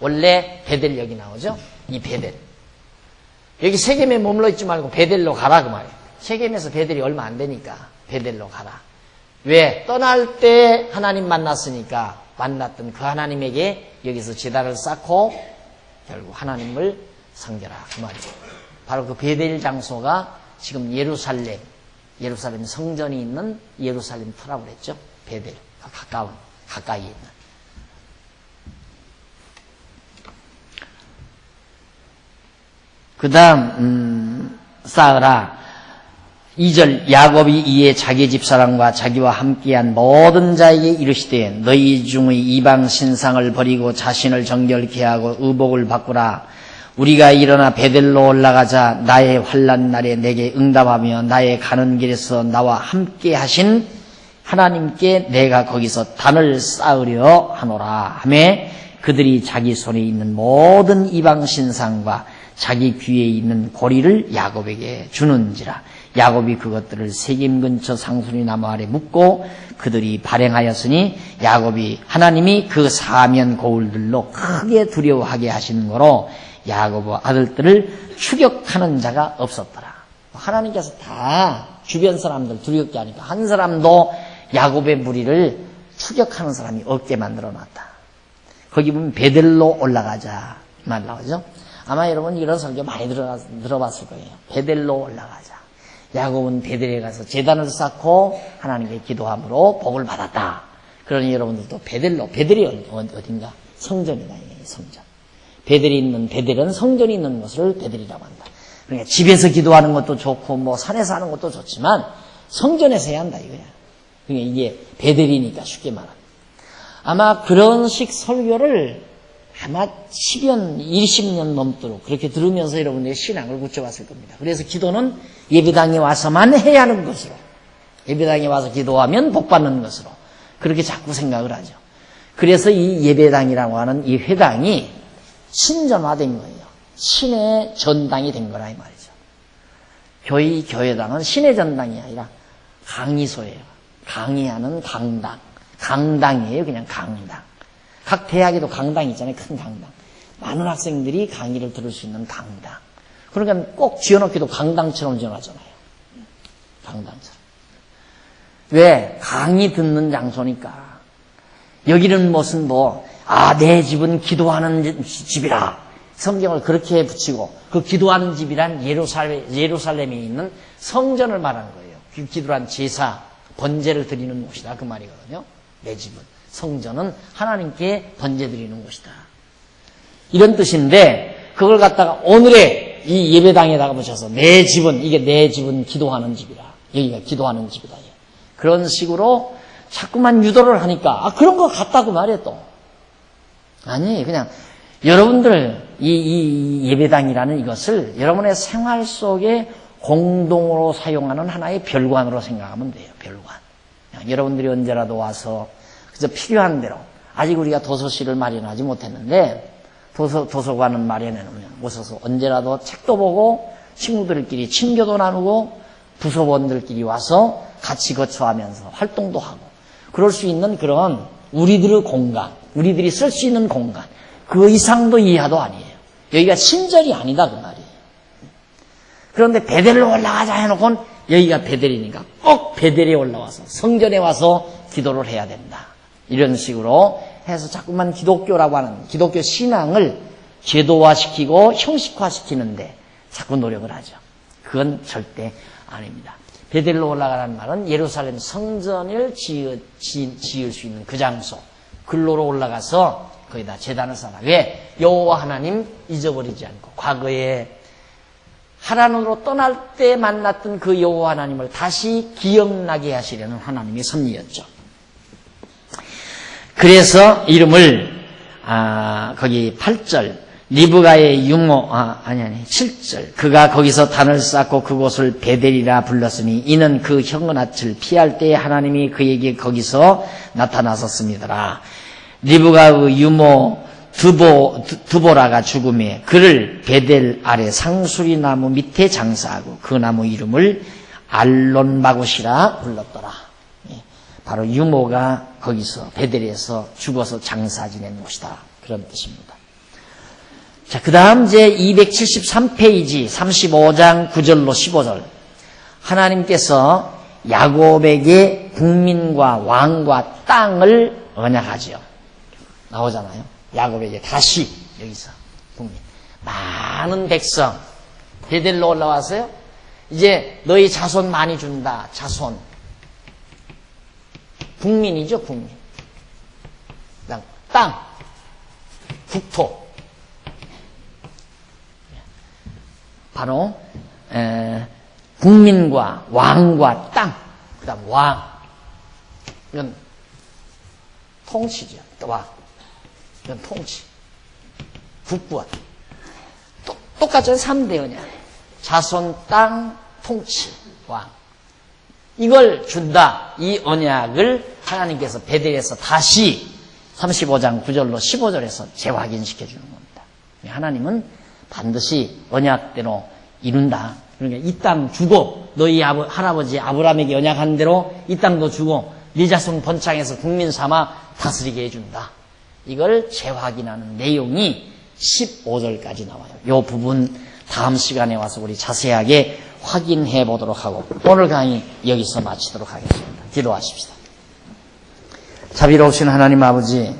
원래 베델 여기 나오죠. 이 베델. 여기 세겜에 머물러 있지 말고 베델로 가라 그 말이에요. 세겜에서 베델이 얼마 안 되니까 베델로 가라. 왜? 떠날 때 하나님 만났으니까 만났던 그 하나님에게 여기서 제단을 쌓고 결국 하나님을 상대라 그 말이에요. 바로 그 베델 장소가 지금 예루살렘 성전이 있는 예루살렘 터라고 그랬죠. 베델, 가까이 있는. 그 다음 쌓으라. 2절 야곱이 이에 자기 집사람과 자기와 함께한 모든 자에게 이르시되 너희 중의 이방 신상을 버리고 자신을 정결케 하고 의복을 바꾸라. 우리가 일어나 베델로 올라가자. 나의 환난 날에 내게 응답하며 나의 가는 길에서 나와 함께 하신 하나님께 내가 거기서 단을 쌓으려 하노라 하매 그들이 자기 손에 있는 모든 이방 신상과 자기 귀에 있는 고리를 야곱에게 주는지라. 야곱이 그것들을 세겜 근처 상수리 나무 아래 묻고 그들이 발행하였으니 야곱이 하나님이 그 사면 고울들로 크게 두려워하게 하신 거로 야곱의 아들들을 추격하는 자가 없었더라. 하나님께서 다 주변 사람들 두렵게 하니까 한 사람도 야곱의 무리를 추격하는 사람이 없게 만들어놨다. 거기 보면 베델로 올라가자 말 나오죠. 아마 여러분 이런 설교 많이 들어봤을 거예요. 베델로 올라가자. 야곱은 베델에 가서 제단을 쌓고 하나님께 기도함으로 복을 받았다. 그러니 여러분들도 베델이 어딘가? 성전이다. 성전. 베델은 성전이 있는 것을 베델이라고 한다. 그러니까 집에서 기도하는 것도 좋고 뭐 산에서 하는 것도 좋지만 성전에서 해야 한다 이거야. 그러니까 이게 베델이니까 쉽게 말합니다. 아마 그런 식 설교를 아마 10년, 20년 넘도록 그렇게 들으면서 여러분들의 신앙을 굳혀왔을 겁니다. 그래서 기도는 예배당에 와서만 해야 하는 것으로, 예배당에 와서 기도하면 복받는 것으로 그렇게 자꾸 생각을 하죠. 그래서 이 예배당이라고 하는 이 회당이 신전화된 거예요. 신의 전당이 된 거라 이 말이죠. 교회당은 신의 전당이 아니라 강의소예요. 강의하는 강당. 강당이에요. 그냥 강당. 각 대학에도 강당이 있잖아요. 큰 강당. 많은 학생들이 강의를 들을 수 있는 강당. 그러니까 꼭 지어놓기도 강당처럼 지어놨잖아요. 강당처럼. 왜? 강의 듣는 장소니까. 여기는 무슨 내 집은 기도하는 집이라. 성경을 그렇게 붙이고 그 기도하는 집이란 예루살렘에 있는 성전을 말하는 거예요. 그 기도란 제사, 번제를 드리는 곳이다 그 말이거든요. 내 집은, 성전은 하나님께 번제 드리는 곳이다. 이런 뜻인데 그걸 갖다가 오늘의 이 예배당에다가 붙여서 내 집은, 이게 내 집은 기도하는 집이라. 여기가 기도하는 집이다. 그런 식으로 자꾸만 유도를 하니까 그런 거 같다고 말해 또. 아니 그냥 여러분들 이 예배당이라는 이것을 여러분의 생활 속에 공동으로 사용하는 하나의 별관으로 생각하면 돼요. 별관. 그냥 여러분들이 언제라도 와서 그저 필요한 대로, 아직 우리가 도서실을 마련하지 못했는데 도서관은 마련해놓으면 오셔서 언제라도 책도 보고 친구들끼리 친교도 나누고 부서원들끼리 와서 같이 거처하면서 활동도 하고 그럴 수 있는 그런 우리들의 공간, 우리들이 쓸 수 있는 공간, 그 이상도 이하도 아니에요. 여기가 신전이 아니다 그 말이에요. 그런데 베델로 올라가자 해놓고는 여기가 베델이니까 꼭 베델에 올라와서 성전에 와서 기도를 해야 된다. 이런 식으로 해서 자꾸만 기독교라고 하는 기독교 신앙을 제도화시키고 형식화시키는데 자꾸 노력을 하죠. 그건 절대 아닙니다. 베델로 올라가라는 말은 예루살렘 성전을 지을 수 있는 그 장소, 글로로 올라가서 거기다 제단을 쌓아. 왜? 여호와 하나님 잊어버리지 않고 과거에 하나님으로 떠날 때 만났던 그 여호와 하나님을 다시 기억나게 하시려는 하나님의 섭리였죠. 그래서 이름을 거기 8절 리브가의 유모 7절 그가 거기서 단을 쌓고 그곳을 베델이라 불렀으니 이는 그 현근앗을 피할 때에 하나님이 그에게 거기서 나타나셨습니다. 리브가의 유모 드보라가 죽음에 그를 베델 아래 상수리 나무 밑에 장사하고 그 나무 이름을 알론마굿이라 불렀더라. 바로 유모가 거기서 베델에서 죽어서 장사 지낸 곳이다. 그런 뜻입니다. 자, 그 다음 제 273페이지 35장 9절로 15절. 하나님께서 야곱에게 국민과 왕과 땅을 언약하지요. 나오잖아요. 야곱에게 다시 여기서 국민. 많은 백성. 베델로 올라왔어요. 이제 너희 자손 많이 준다. 자손. 국민이죠, 국민. 땅. 국토. 바로 국민과 왕과 땅, 그 다음 왕, 이건 통치죠. 또 왕, 이건 통치. 국부와 똑같죠. 3대 언약. 자손, 땅, 통치, 왕. 이걸 준다. 이 언약을 하나님께서 베델에서 다시 35장 9절로 15절에서 재확인시켜 주는 겁니다. 하나님은 반드시 언약대로 이룬다. 그러니까 이 땅 주고 너희 할아버지 아브라함에게 언약한 대로 이 땅도 주고 네 자손 번창해서 국민 삼아 다스리게 해준다. 이걸 재확인하는 내용이 15절까지 나와요. 이 부분 다음 시간에 와서 우리 자세하게 확인해 보도록 하고 오늘 강의 여기서 마치도록 하겠습니다. 기도하십시다. 자비로우신 하나님 아버지,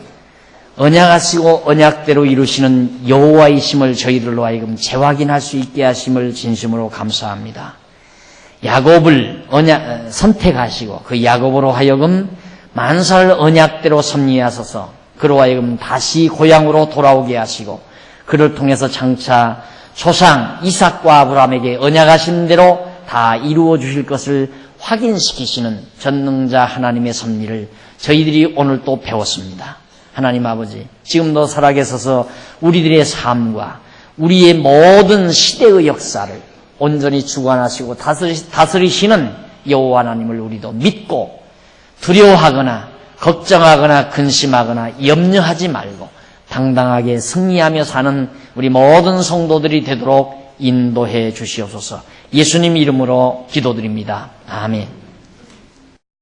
언약하시고 언약대로 이루시는 여호와이심을 저희들로 하여금 재확인할 수 있게 하심을 진심으로 감사합니다. 야곱을 선택하시고 그 야곱으로 하여금 만살 언약대로 섭리하소서 그로 하여금 다시 고향으로 돌아오게 하시고 그를 통해서 장차 조상 이삭과 아브라함에게 언약하신 대로 다 이루어 주실 것을 확인시키시는 전능자 하나님의 섭리를 저희들이 오늘 또 배웠습니다. 하나님 아버지, 지금도 살아계셔서 우리들의 삶과 우리의 모든 시대의 역사를 온전히 주관하시고 다스리시는 여호와 하나님을 우리도 믿고 두려워하거나 걱정하거나 근심하거나 염려하지 말고 당당하게 승리하며 사는 우리 모든 성도들이 되도록 인도해 주시옵소서. 예수님 이름으로 기도드립니다. 아멘.